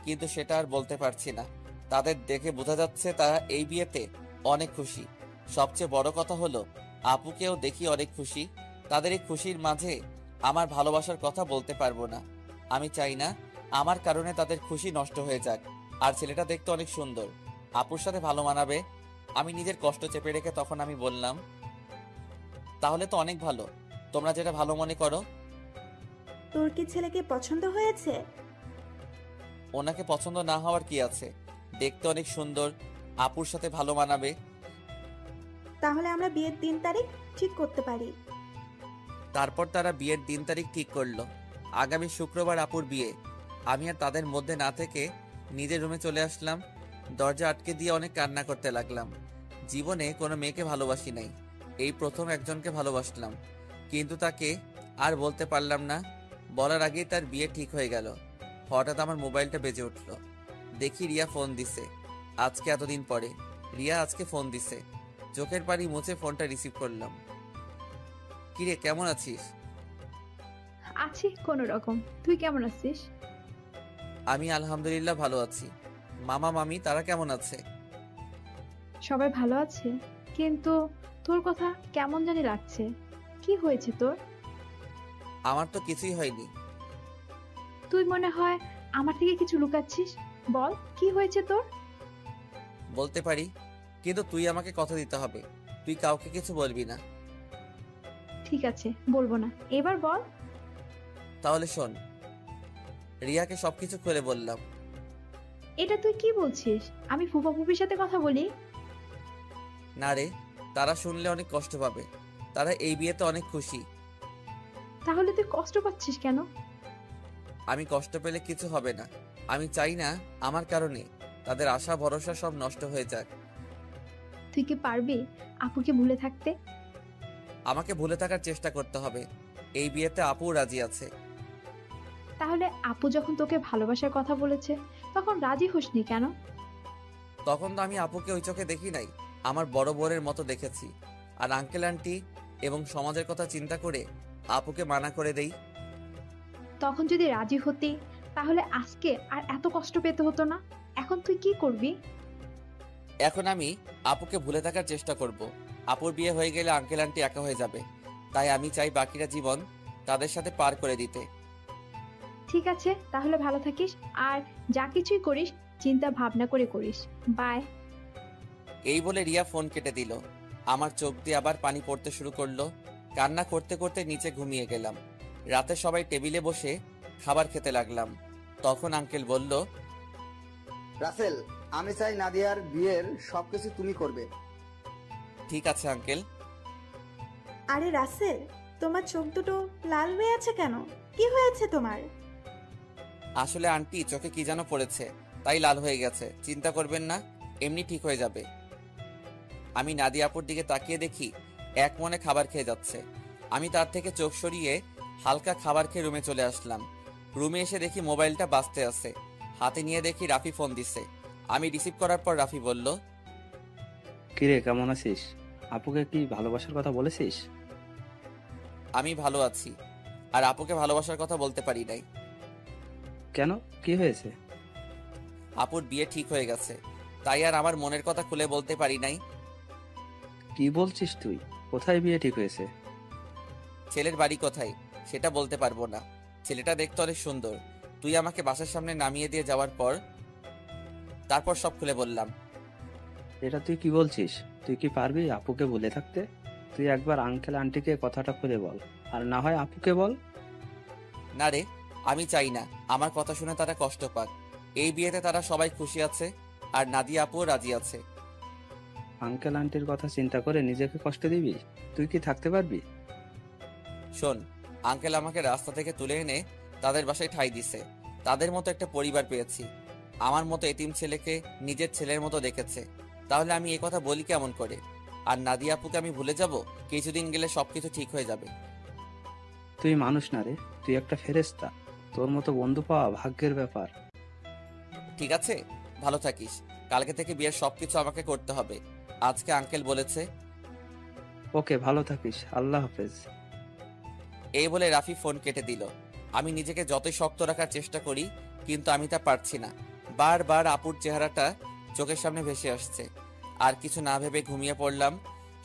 কিন্তু সেটা আর বলতে পারছি না। তাদের দেখে বোঝা যাচ্ছে তারা এই বিয়েতে অনেক খুশি। সবচেয়ে বড় কথা হলো আপুকেও দেখি অনেক খুশি। তাদের এই খুশির মাঝে আমার ভালোবাসার কথা বলতে পারবো না। আমি চাই না আমার কারণে তাদের খুশি নষ্ট হয়ে যাক। আর ছেলেটা দেখতে অনেক সুন্দর, আপুর সাথে ভালো মানাবে। আমি নিজের কষ্ট চেপে রেখে তখন আমি বললাম, তাহলে তো অনেক ভালো, তোমরা যেটা ভালো মনে করো। তোর কি ছেলেকে পছন্দ হয়েছে? ওনাকে পছন্দ না হওয়ার কি আছে? দেখতে অনেক সুন্দর, আপুর সাথে ভালো মানাবে। তাহলে আমরা বিয়ের দিন তারিখ ঠিক করতে পারি। তারপর তারা বিয়ের দিন তারিখ ঠিক করলো। আগামী শুক্রবার আপুর বিয়ে। আমি আর তাদের মধ্যে না থেকে নিজের রুমে চলে আসলাম। দরজা আটকে দিয়ে অনেক কান্না করতে লাগলাম। জীবনে কোনো মেয়েকে ভালোবাসি নাই, এই প্রথম একজনকে ভালোবাসলাম, কিন্তু তাকে আর বলতে পারলাম না। বলার আগেই তার বিয়ে ঠিক হয়ে গেল। হঠাৎ আমার মোবাইলটা বেজে উঠল। দেখি রিয়া ফোন দিছে। আজকে এতদিন পরে রিয়া আজকে ফোন দিছে। চোখের পানি মুছে ফোনটা রিসিভ করলাম। কিরে, কেমন আছিস? আছি কোনো রকম। তুই কেমন আছিস? আমি আলহামদুলিল্লাহ ভালো আছি। মামা মামি তারা কেমন আছে? সবাই ভালো আছে, কিন্তু তোর কথা কেমন জানি লাগছে। কি হয়েছে তোর? আমার তো কিছুই হয়নি। তুই মনে হয় আমার থেকে কিছু লুকাচ্ছিস। বল, কি হয়েছে তোর? বলতে পারি, কিন্তু তুই আমাকে কথা দিতে হবে। তুই কাউকে কিছু বলবি না। ঠিক আছে, বলবো না। এবার বল। তাহলে শোন। রিয়াকে সবকিছু খুলে বললাম। এটা তুই কি বলছিস? আমি ফুপা ফুপির সাথে কথা বলি? না রে, তারা শুনলে অনেক কষ্ট পাবে। তারা এই বিয়েতে অনেক খুশি। তাহলে তুই কষ্ট পাচ্ছিস কেন? আমি কষ্ট পেলে কিছু হবে না। আমি চাই না আমার কারণে তাদের আশা ভরসা সব নষ্ট হয়ে যাক। তুই কি পারবি আপুকে ভুলে থাকতে? আমাকে ভুলে থাকার চেষ্টা করতে হবে। এই বিয়েতে আপুও রাজি আছে। তাহলে আপু যখন তোকে ভালোবাসার কথা বলেছে তখন রাজি হোসনি কেন? তখন তো আমি আপুকে ওই চোখে দেখি নাই, আমার বড় বোনের মতো দেখেছি। আর আঙ্কেল আন্টি এবং সমাজের কথা চিন্তা করে আপুকে মানা করে দেই। তখন যদি রাজি হতি তাহলে আজকে আর এত কষ্ট পেতে হতো না। এখন তুই কি করবি? এখন আমি আপুকে ভুলে থাকার চেষ্টা করব। আপুর বিয়ে হয়ে গেলে আঙ্কেল আন্টি একা হয়ে যাবে, তাই আমি চাই বাকিটা জীবন তাদের সাথে পার করে দিতে। ঠিক আছে, তাহলে ভালো থাকিস, আর যা কিছুই করিস চিন্তা ভাবনা করে করিস। বাই। এই বলে রিয়া ফোন কেটে দিল। আমার চোখ দিয়ে আবার পানি পড়তে শুরু করলো। কান্না করতে করতে নিচে ঘুমিয়ে গেলাম। রাতে সবাই টেবিলে বসে খাবার খেতে লাগলাম। তখন আঙ্কেল বলল, রাসেল, আমি চাই নাদিয়ার বিয়ের সবকিছু তুমি করবে। ঠিক আছে আঙ্কেল। আরে রাসেল, তোমার চোখ দুটো লাল হয়ে আছে কেন? কি হয়েছে তোমার? আসলে আন্টি চোখে কি যেন পড়েছে, তাই লাল হয়ে গেছে। চিন্তা করবেন না, এমনি ঠিক হয়ে যাবে। আমি নাদিয়া আপুর দিকে তাকিয়ে দেখি এক মনে খাবার খেয়ে যাচ্ছে। আমি তার থেকে চোখ সরিয়ে হালকা খাবার খেয়ে রুমে চলে আসলাম। রুমে এসে দেখি মোবাইলটা বাজতে আছে। হাতে নিয়ে দেখি রাফি ফোন দিছে। আমি রিসিভ করার পর রাফি বলল, কিরে, কেমন আছিস? আপুকে কি ভালোবাসার কথা বলেছিস? আমি ভালো আছি, আর আপুকে ভালোবাসার কথা বলতে পারি নাই। কেন, কি হয়েছে? আপুর বিয়ে ঠিক হয়ে গেছে, তাই আর আমার মনের কথা খুলে বলতে পারি নাই। কি বলছিস তুই? কোথায় বিয়ে ঠিক হয়েছে? ছেলের বাড়ি কোথায় সেটা বলতে পারবো না। ছেলেটা দেখতে অনেক সুন্দর। তুই আমাকে বাসার সামনে নামিয়ে দিয়ে যাওয়ার পর তারপর সব খুলে বললাম। এটা তুই কি বলছিস? তুই কি পারবি আপুকে ভুলে থাকতে? তুই একবার আঙ্কেল আন্টিকে কথাটা খুলে বল, আর না হয় আপুকে বল। না রে, আমি চাই না আমার কথা শুনে তারা কষ্ট পাক। এই বিয়েতে তারা সবাই খুশি আছে, আর নাদিয়া আপুও রাজি আছে। আঙ্কেল আন্টির কথা চিন্তা করে নিজেকে কষ্ট দিবি? তুই কি থাকতে পারবি? শোন, আঙ্কেল আমাকে রাস্তা থেকে তুলে এনে তাদের বাসায় ঠাঁই দিছে। তাদের মতো একটা পরিবার পেয়েছি। আমার মতো এতিম ছেলেকে নিজের ছেলের মতো দেখেছে। তাহলে আমি এই কথা বলি কেমন করে? আর নাদিয়া আপুকে আমি ভুলে যাব? কিছুদিন গেলে সবকিছু ঠিক হয়ে যাবে। তুই মানুষ না রে, তুই একটা ফেরেশতা। তোর মতো বন্ধু পাওয়া ভাগ্যের ব্যাপার। ঠিক আছে, ভালো থাকিস। কালকে থেকে বিয়ের সবকিছু আমাকে করতে হবে, আজকে আঙ্কেল বলেছে। ওকে, ভালো থাকিস, আল্লাহ হাফেজ। এই বলে রাফি ফোন কেটে দিল। আমি নিজেকে যতই শক্ত রাখার চেষ্টা করি, কিন্তু আমি তা পারছি না। বারবার আপুর চেহারাটা চোখের সামনে ভেসে আসছে। আর কিছু না ভেবে ঘুমিয়ে পড়লাম।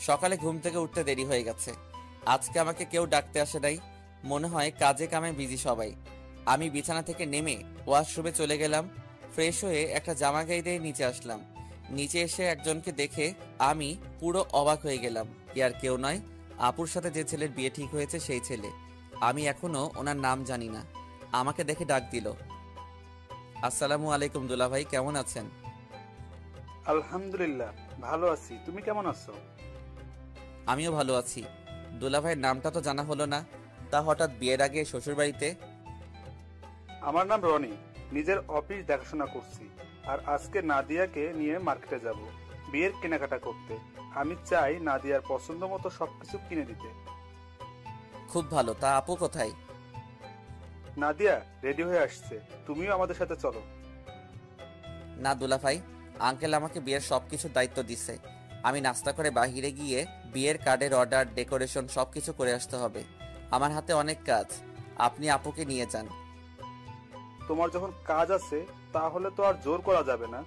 সকালে ঘুম থেকে উঠতে দেরি হয়ে গেছে। আজকে আমাকে কেউ ডাকতে আসে নাই। মনে হয় কাজে কামে বিজি সবাই। আমি বিছানা থেকে নেমে ওয়াশরুমে চলে গেলাম। ফ্রেশ হয়ে একটা জামা গায়ে দিয়ে নিচে আসলাম। নিচে এসে একজনকে দেখে আমি পুরো অবাক হয়ে গেলাম। আর কেউ নয়, আপুর সাথে যে ছেলের বিয়ে ঠিক হয়েছে সেই ছেলে। আমি এখনো ওনার নাম জানি না। আমাকে দেখে ডাক দিল। আসসালামু আলাইকুম দুলাভাই, কেমন আছেন? আলহামদুলিল্লাহ, ভালো আছি। তুমি কেমন আছো? আমিও ভালো আছি। দুলাভাইয়ের নামটা তো জানা হলো না, তা হঠাৎ বিয়ের আগে শ্বশুরবাড়িতে? আমার নাম রনি। নিজের অফিস দেখাশোনা করছি, আর আজকে নাদিয়াকে নিয়ে মার্কেটে যাব বিয়ের কেনাকাটা করতে। আমি চাই নাদিয়ার পছন্দ মতো সবকিছু কিনে দিতে। খুব ভালো। তা আপু কোথায়? নাদিয়া রেডি হয়ে আসছে, তুমিও আমাদের সাথে চলো। না দুলাভাই, আঙ্কেল আমাকে বিয়ের সবকিছুর দায়িত্ব দিছে। আমি নাস্তা করে বাহিরে গিয়ে বিয়ের কার্ডের অর্ডার, ডেকোরেশন সবকিছু করে আসতে হবে। আমার হাতে অনেক কাজ। আপনি আপুকে নিয়ে যান। তোমার যখন কাজ আছে তাহলে তো আর জোর করা যাবে না।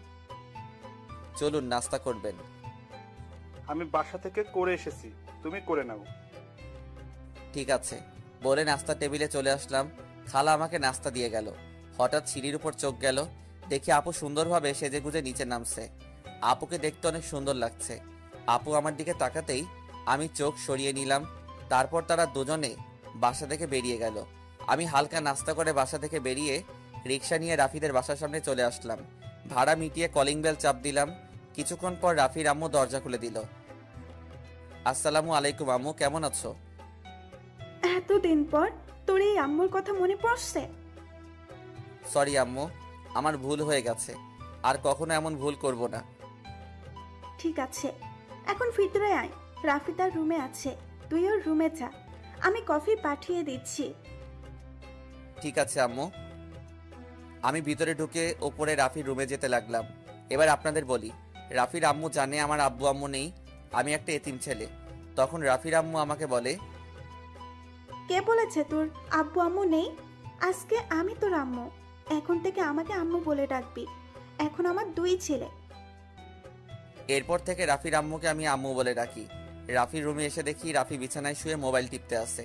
চলুন, নাস্তা করবেন। আমি বাসা থেকে করে এসেছি, তুমি করে নাও। ঠিক আছে বলে নাস্তা টেবিলে চলে আসলাম। খালা আমাকে নাস্তা দিয়ে গেল। হঠাৎ সিঁড়ির উপর চোখ গেল। দেখি আপু সুন্দরভাবে সেজে গুজে নিচে নামছে। আপুকে দেখতে অনেক সুন্দর লাগছে। আপু আমার দিকে তাকাতেই আমি চোখ সরিয়ে নিলাম। তারপর তারা দুজনে বাসা থেকে বেরিয়ে গেল। আমি হালকা নাস্তা করে বাসা থেকে বেরিয়ে রিক্সা নিয়ে রাফিদের বাসার সামনে চলে আসলাম। ভাড়া মিটিয়ে কলিং বেল চাপ দিলাম। কিছুক্ষণ পর রাফির আম্মু দরজা খুলে দিল। আসসালামু আলাইকুম আম্মু, কেমন আছো? এতদিন পর তোর এই আম্মুর কথা মনে পড়ছে? সরি আম্মু, আমার ভুল হয়ে গেছে। আর কখনো এমন ভুল করব না। ঠিক আছে, এখন ভিতরে আয়, রাফি তার রুমে আছে, তুই ওর রুমে যা, আমি কফি পাঠিয়ে দিচ্ছি। ঠিক আছে আম্মু। আমি ভিতরে ঢুকে ওপরে রাফির রুমে যেতে লাগলাম। এবার আপনাদের বলি, রাফির আম্মু জানে আমার আব্বু আম্মু নেই, আমি একটা এতিম ছেলে। তখন রাফির আম্মু আমাকে বলে, কে বলেছে তোর আব্বু আম্মু নেই? আজকে আমি তোর আম্মু, এখন থেকে আমাকে আম্মু বলে ডাকবি। এখন আমার 2 ছেলে। এরপর থেকে রাফির আম্মুকে আমি আম্মু বলে ডাকি। রাফির রুমে এসে দেখি রাফি বিছানায় শুয়ে মোবাইল টিপতে আছে।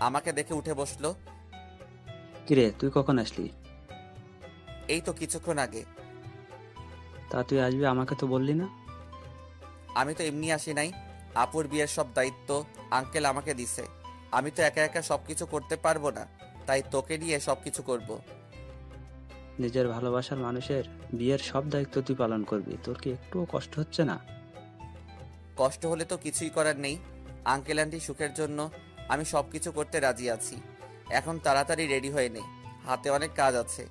আমাকে দেখে উঠে বসলো। কিরে, তুই কখন আসলি? এই তো কিছুক্ষণ আগে। তা তুই আসবি, আমাকে তো বললি না। আমি তো এমনি আসি নাই, আপুর বিয়ের সব দায়িত্ব আঙ্কেল আমাকে দিছে। আমি তো একা একা সবকিছু করতে পারবো না, তাই তোকে নিয়ে সবকিছু করব। নিজের ভালোবাসার মানুষের বিয়ের সব দায়িত্ব তুই পালন করবি, তোর কি একটুও কষ্ট হচ্ছে না? কষ্ট হলে তো কিছুই করার নেই। আঙ্কেল আন্টি সুখের জন্য আমি সবকিছু করতে রাজি আছি। এখন তাড়াতাড়ি রেডি হয়ে নে, হাতে অনেক কাজ আছে।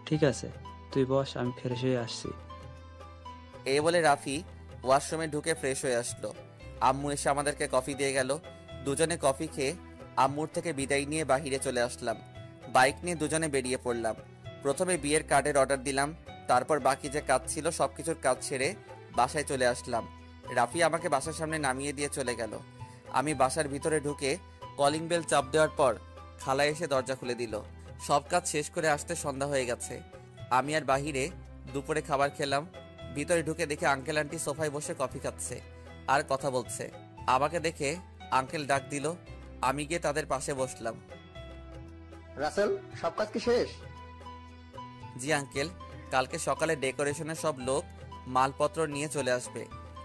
ঠিক আছে, তুই বস, আমি ফ্রেশ হয়ে আসছি। এই বলে রাফি ওয়াশরুমে ঢুকে ফ্রেশ হয়ে আসলো। আম্মু এসে আমাদেরকে কফি দিয়ে গেল। দুজনে কফি খেয়ে আম্মুর থেকে বিদায় নিয়ে বাহিরে চলে আসলাম। বাইক নিয়ে দুজনে বেরিয়ে পড়লাম। প্রথমে বিয়ের কার্ডের অর্ডার দিলাম, তারপর বাকি যে কাজ ছিল সবকিছুর কাজ ছেড়ে বাসায় চলে আসলাম। রাফি আমাকে বাসার সামনে নামিয়ে দিয়ে চলে গেল। আমি বাসার ভিতরে ঢুকে কলিং বেল চাপ দেওয়ার পর খালা এসে দরজা খুলে দিল। সব কাজ শেষ করে আসতে সন্ধ্যা হয়ে গেছে। আমি আর বাহিরে দুপুরে খাবার খেলাম। ভিতরে ঢুকে দেখে আঙ্কেল আন্টি সোফায় বসে কফি খাচ্ছে আর কথা বলছে। আমাকে দেখে আঙ্কেল ডাক দিল। আমি গিয়ে তাদের পাশে বসলাম। রাসেল, সব কাজ কি শেষ? জি আঙ্কেল, কালকে সকালে ডেকোরেশনের সব লোক মালপত্র নিয়ে চলে আসবে,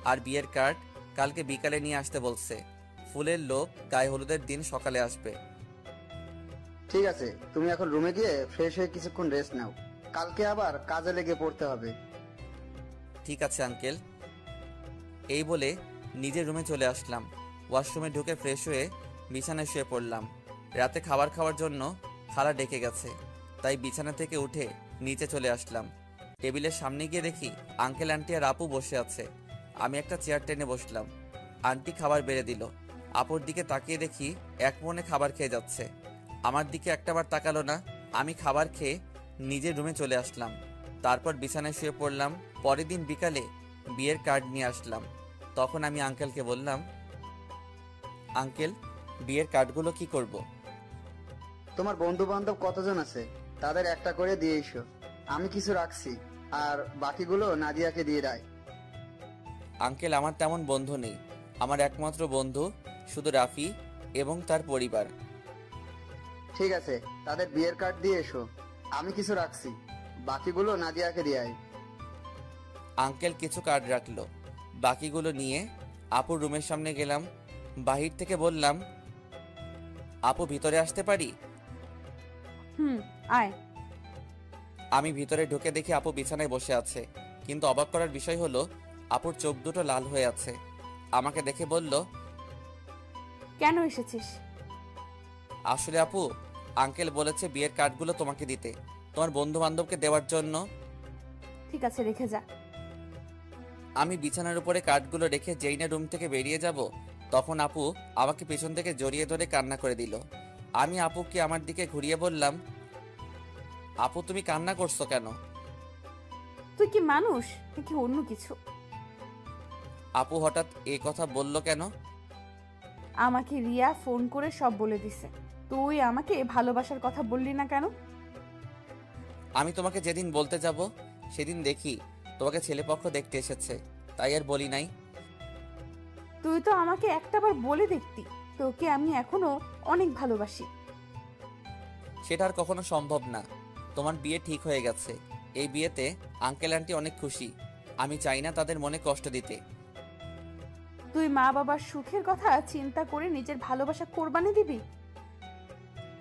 আর বিয়ের কার্ড কালকে বিকালে নিয়ে আসতে বলছে। ফুলের লোক গায়ে হলুদের দিন সকালে আসবে। ঠিক আছে, তুমি এখন রুমে গিয়ে ফ্রেশ হয়ে কিছুক্ষণ রেস্ট নাও, কালকে আবার কাজে লেগে পড়তে হবে। ঠিক আছে আঙ্কেল। এই বলে নিজের রুমে চলে আসলাম। ওয়াশরুমে ঢুকে ফ্রেশ হয়ে বিছানায় শুয়ে পড়লাম। রাতে খাবার খাওয়ার জন্য খালা ডেকে গেছে, তাই বিছানা থেকে উঠে নিচে চলে আসলাম। টেবিলের সামনে গিয়ে দেখি আঙ্কেল আন্টি আর আপু বসে আছে। আমি একটা চেয়ার টেনে বসলাম। আন্টি খাবার বেড়ে দিল। আপুর দিকে তাকিয়ে দেখি এক মনে খাবার খেয়ে যাচ্ছে। আমার দিকে একটাবার তাকালো না। আমি খাবার খেয়ে নিজের রুমে চলে আসলাম। তারপর বিছানায় শুয়ে পড়লাম। পরের দিন বিকালে বিয়ের কার্ড নিয়ে আসলাম। তখন আমি আঙ্কেলকে বললাম, আঙ্কেল, বিয়ের কার্ডগুলো কি করব? তোমার বন্ধু বান্ধব কতজন আছে তাদের একটা করে দিয়ে এসো, আমি কিছু রাখছি, আর বাকিগুলো নাদিয়াকে দিয়ে দেয়। আঙ্কেল, আমার তেমন বন্ধু নেই। আমার একমাত্র বন্ধু শুধু রাফি এবং তার পরিবার। ঠিক আছে, তাদের বিয়ের কার্ড দিয়ে এসো, আমি কিছু রাখছি, বাকিগুলো নাদিয়াকে দিয়ে আয়। আঙ্কেল কিছু কার্ড রাখলো। বাকিগুলো নিয়ে আপুর রুমের সামনে গেলাম। বাহির থেকে বললাম, আপু ভিতরে আসতে পারি? আয়। আমি ভিতরে ঢুকে দেখি আপু বিছানায় বসে আছে, কিন্তু অবাক করার বিষয় হলো আপুর চোখ দুটো লাল হয়ে আছে। আমাকে দেখে বলল, কেন এসেছিস? আসলে আপু, আঙ্কেল বলেছে বিয়ের কার্ডগুলো তোমাকে দিতে, তোমার বন্ধু বান্ধবকে দেওয়ার জন্য। ঠিক আছে, রেখে যা। আমি বিছানার উপরে কার্ডগুলো রেখে যেই না রুম থেকে বেরিয়ে যাব, তখন আপু আমাকে পেছন থেকে জড়িয়ে ধরে কান্না করে দিল। আমি আপুকে আমার দিকে ঘুরিয়ে বললাম, আপু তুমি কান্না করছো কেন? তুই কি মানুষ নাকি অন্য কিছু? আপু হঠাৎ এই কথা বলল কেন? আমাকে রিয়া ফোন করে সব বলে দিছে। তুই আমাকে ভালোবাসার কথা বললি না কেন? আমি তোমাকে যেদিন বলতে যাব সেদিন দেখি তোমাকে ছেলেপক্ষ দেখতে এসেছে, তাই আর বলি নাই। তুই তো আমাকে একটাবার বলে দেখতি, তোকে আমি এখনো অনেক ভালোবাসি। সেটা আর কখনো সম্ভব না। তোমার বিয়ে ঠিক হয়ে গেছে। এই বিয়েতে আঙ্কেল আন্টি অনেক খুশি। আমি চাই না তাদের মনে কষ্ট দিতে। তুই মা বাবার সুখের কথা চিন্তা করে নিজের ভালোবাসা কোরবানি দিবি?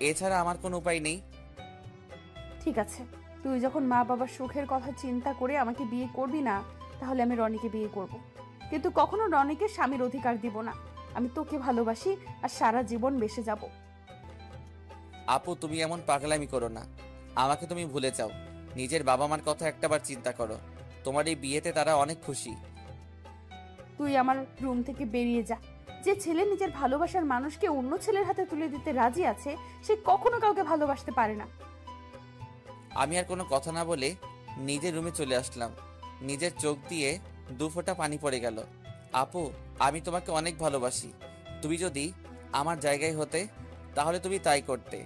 এছাড়া আমার কোনো উপায় নেই। ঠিক আছে, তুই যখন মা বাবার সুখের কথা চিন্তা করে আমাকে বিয়ে করবি না, তাহলে আমি রনিকে বিয়ে করব। কিন্তু কখনো রনিকে স্বামীর অধিকার দিব না। আমি তোকে ভালোবাসি আর সারা জীবন বেঁচে যাব। আপু তুমি এমন পাগলামি করো না। আমাকে তুমি ভুলে যাও। নিজের বাবা মার কথা একটাবার চিন্তা করো। তোমার এই বিয়েতে তারা অনেক খুশি। তুই আমার রুম থেকে বেরিয়ে যা। যে ছেলে নিজের ভালোবাসার মানুষকে অন্য ছেলের হাতে তুলে দিতে রাজি আছে, সে কখনো কাউকে ভালোবাসতে পারে না। আমি আর কোনো কথা না বলে নিজের রুমে চলে আসলাম। নিজের চোখ দিয়ে 2 ফোঁটা পানি পড়ে গেল। আপু, আমি তোমাকে অনেক ভালোবাসি। তুমি যদি আমার জায়গায় হতে তাহলে তুমি তাই করতে।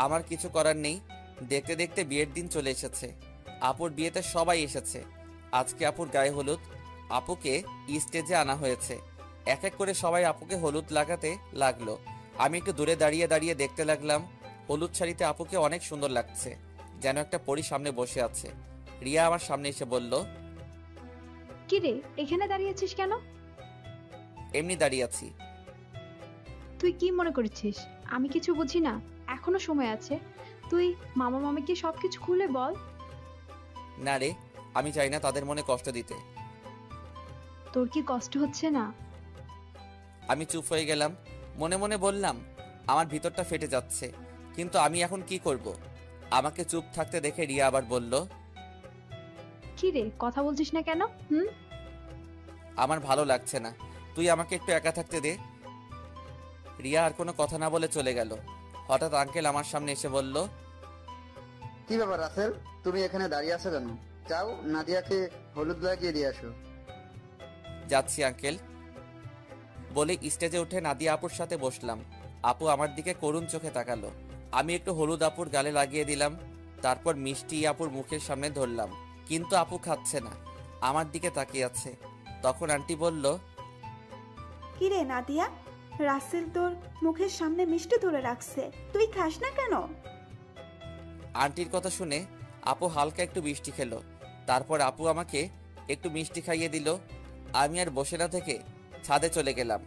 আমার কিছু করার নেই। দেখতে দেখতে বিয়ের দিন চলে এসেছে। আপুর বিয়েতে সবাই এসেছে। আজকে আপুর গায়ে হলুদ। আপুকে স্টেজে আনা হয়েছে। এক এক করে সবাই আপুকে হলুদ লাগাতে লাগলো। আমি একটু দূরে দাঁড়িয়ে দাঁড়িয়ে দেখতে লাগলাম। হলুদ শাড়িতে আপুকে অনেক সুন্দর লাগছে, যেন একটা পরী সামনে বসে আছে। রিয়া আমার সামনে এসে বলল, কি রে, এখানে দাঁড়িয়েছিস কেন? এমনি দাঁড়িয়ে আছি। তুই কি মনে করছিস আমি কিছু বুঝি না? এখনো সময় আছে, তুই মামা মামিকে সবকিছু খুলে বল। না রে, আমি চাই না তাদের মনে কষ্ট দিতে। তোর কি কষ্ট হচ্ছে না? আমি চুপ হয়ে গেলাম। মনে মনে বললাম, আমার ভিতরটা ফেটে যাচ্ছে, কিন্তু আমি এখন কি করব? আমাকে চুপ থাকতে দেখে রিয়া আবার বলল, কি রে, কথা বলছিস না কেন? আমার ভালো লাগছে না, তুই আমাকে একটু একা থাকতে দে। রিয়া আর কোনো কথা না বলে চলে গেল। হঠাৎ আঙ্কেল আমার সামনে এসে বলল, কি ব্যাপার রাসেল, তুমি এখানে দাঁড়িয়ে আছো কেন? যাও নাদিয়াকে হলুদ লাগিয়ে দিয়ে আসো। যাচ্ছি আঙ্কেল বলে স্টেজে উঠে নাদিয়া আপুর সাথে বসলাম। আপু আমার দিকে করুণ চোখে তাকালো। আমি একটু হলুদ আপুর গালে লাগিয়ে দিলাম। তারপর মিষ্টি আপুর মুখের সামনে ধরলাম, কিন্তু আপু খাচ্ছে না, আমার দিকে তাকিয়ে আছে। তখন আন্টি বলল, কিরে নাদিয়া, রাসেল তোর মুখের সামনে মিষ্টি ধরে রাখছে, তুই খাস না কেন? আন্টির কথা শুনে আপু হালকা একটু মিষ্টি খেলো। তারপর আপু আমাকে একটু মিষ্টি খাইয়ে দিল। আমি আর বসে না থেকে ছাদে চলে গেলাম।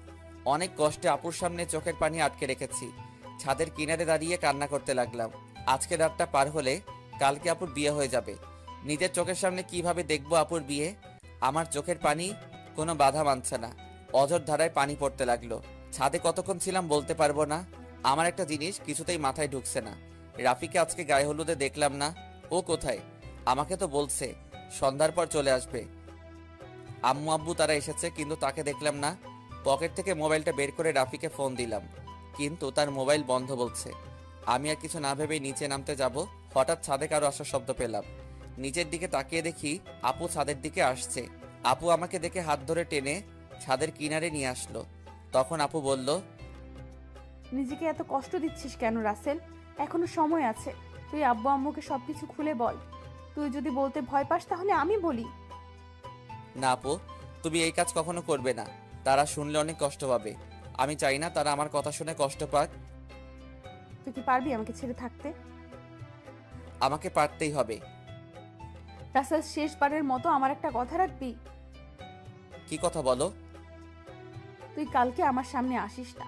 অনেক কষ্টে আপুর সামনে চোখের পানি আটকে রেখেছি। ছাদের কিনারে দাঁড়িয়ে কান্না করতে লাগলাম। আজকে রাতটা পার হলে কালকে আপুর বিয়ে হয়ে যাবে। নিজের চোখের সামনে কিভাবে দেখবো আপুর বিয়ে? আমার চোখের পানি কোনো বাধা মানছে না। অঝোর ধারায় পানি পড়তে লাগলো। ছাদে কতক্ষণ ছিলাম বলতে পারবো না। আমার একটা জিনিস কিছুতেই মাথায় ঢুকছে না। রাফিকে আজকে গায়ে হলুদে দেখলাম না। ও কোথায়? আমাকে তো বলছে সন্ধ্যার পর চলে আসবে। আম্মু আব্বু তারা এসেছে, কিন্তু তাকে দেখলাম না। পকেট থেকে মোবাইলটা বের করে রাফিকে ফোন দিলাম, কিন্তু তার মোবাইল বন্ধ বলছে। আমি আর কিছু না ভেবেই নিচে নামতে যাব। হঠাৎ ছাদে কারো আসার শব্দ পেলাম। নিচের দিকে তাকিয়ে দেখি আপু ছাদের দিকে আসছে। আপু আমাকে দেখে হাত ধরে টেনে ছাদের কিনারে নিয়ে আসলো। তখন আপু বলল, নিজেকে এত কষ্ট দিচ্ছিস কেন রাসেল? এখনো সময় আছে, তুই আব্বু আম্মুকে সবকিছু খুলে বল। তুই যদি বলতে ভয় পাস তাহলে আমি বলি। না আপু, তুমি এই কাজ কখনো করবে না। তারা শুনলে অনেক কষ্ট পাবে। আমি চাই না তারা আমার কথা শুনে কষ্ট পাক। তুই কি পারবি আমাকে ছেড়ে থাকতে? আমাকে পারতেই হবে। রাসেল, শেষবারের মতো আমার একটা কথা রাখবি? কি কথা বলো? তুই কালকে আমার সামনে আসিস না।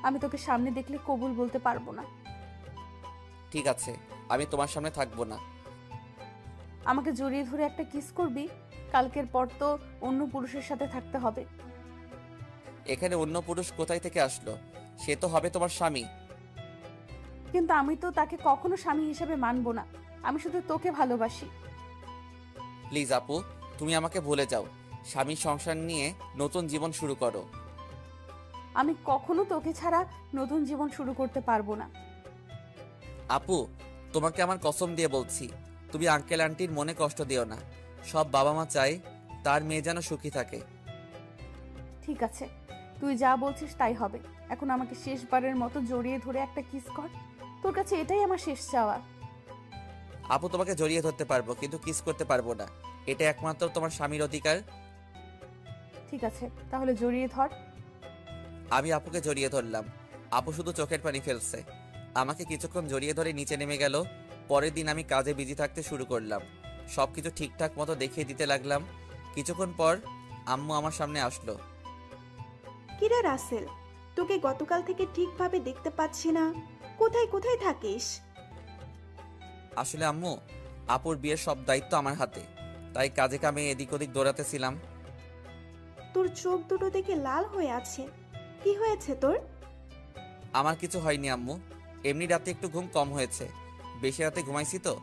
আমি তোকে সামনে দেখলে কবুল বলতে পারবো না। ঠিক আছে, আমি তোমার সামনে থাকবো না। আমাকে জড়িয়ে ধরে একটা কিস করবি? কালকের পর তো অন্য পুরুষের সাথে থাকতে হবে। এখানে অন্য পুরুষ কোথায় থেকে আসলো? সে তো হবে তোমার স্বামী। কিন্তু আমি তো তাকে কখনো স্বামী হিসেবে মানবো না। আমি শুধু তোকে ভালোবাসি। প্লিজ আপু, তুমি আমাকে ভুলে যাও। স্বামীর সংসার নিয়ে নতুন জীবন শুরু করো। আমি কখনো তোকে ছাড়া নতুন জীবন শুরু করতে পারবো না। আপু, তোমাকে আমার কসম দিয়ে বলছি, তুমি আঙ্কেল আন্টির মনে কষ্ট দিও না। সব বাবা মা চায় তার মেয়ে যেন সুখী থাকে। ঠিক আছে, তুই যা বলছিস তাই হবে। এখন আমাকে শেষবারের মতো জড়িয়ে ধরে একটা কিস কর। তোর কাছে এটাই আমার শেষ চাওয়া। আপু, তোমাকে জড়িয়ে ধরতে পারবো, কিন্তু কিস করতে পারবো না। এটা একমাত্র তোমার স্বামীর অধিকার। ঠিক আছে, তাহলে জড়িয়ে ধর। আমি আপুকে জড়িয়ে ধরলাম। আপু শুধু চোখের পানি ফেলছে। আমাকে কিছুক্ষণ জড়িয়ে ধরে নিচে নেমে গেল। পরের দিন আমি কাজে বিজি থাকতে শুরু করলাম। সবকিছু ঠিকঠাক মতো দেখিয়ে দিতে লাগলাম। কিছুক্ষণ পর আম্মু আমার সামনে আসলো। কিরে রাসেল, তোকে গতকাল থেকে ঠিকভাবে দেখতে পাচ্ছি না, কোথায় কোথায় থাকিস? আসলে আম্মু, আপুর বিয়ের সব দায়িত্ব আমার হাতে, তাই কাজে কামে এদিক ওদিক দৌড়াতেছিলাম। তোর চোখ দুটো দেখে লাল হয়ে আছে, কি হয়েছে তোর? আমার কিছু হয়নি আম্মু, এমনি রাতে একটু ঘুম কম হয়েছে। বেশি রাতে ঘুমাইছি তো,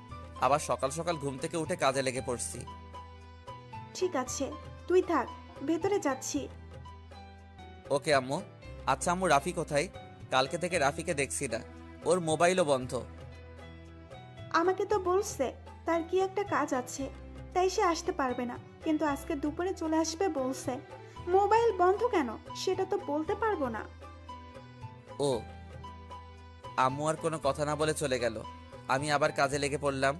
আবার সকাল সকাল ঘুম থেকে উঠে কাজে লেগে পড়ছি। ঠিক আছে, তুই থাক, ভেতরে যাচ্ছি। ওকে আম্মু। আচ্ছা আম্মু, রাফি কোথায়? কালকে থেকে রাফিকে দেখছি না, ওর মোবাইলও বন্ধ। আমাকে তো বলছে তার কি একটা কাজ আছে, তাই সে আসতে পারবে না, কিন্তু আজকে দুপুরে চলে আসবে বলছে। মোবাইল বন্ধ কেন সেটা তো বলতে পারবো না। ও। আম্মু আর কোনো কথা না বলে চলে গেল। আমি আবার কাজে লেগে পড়লাম।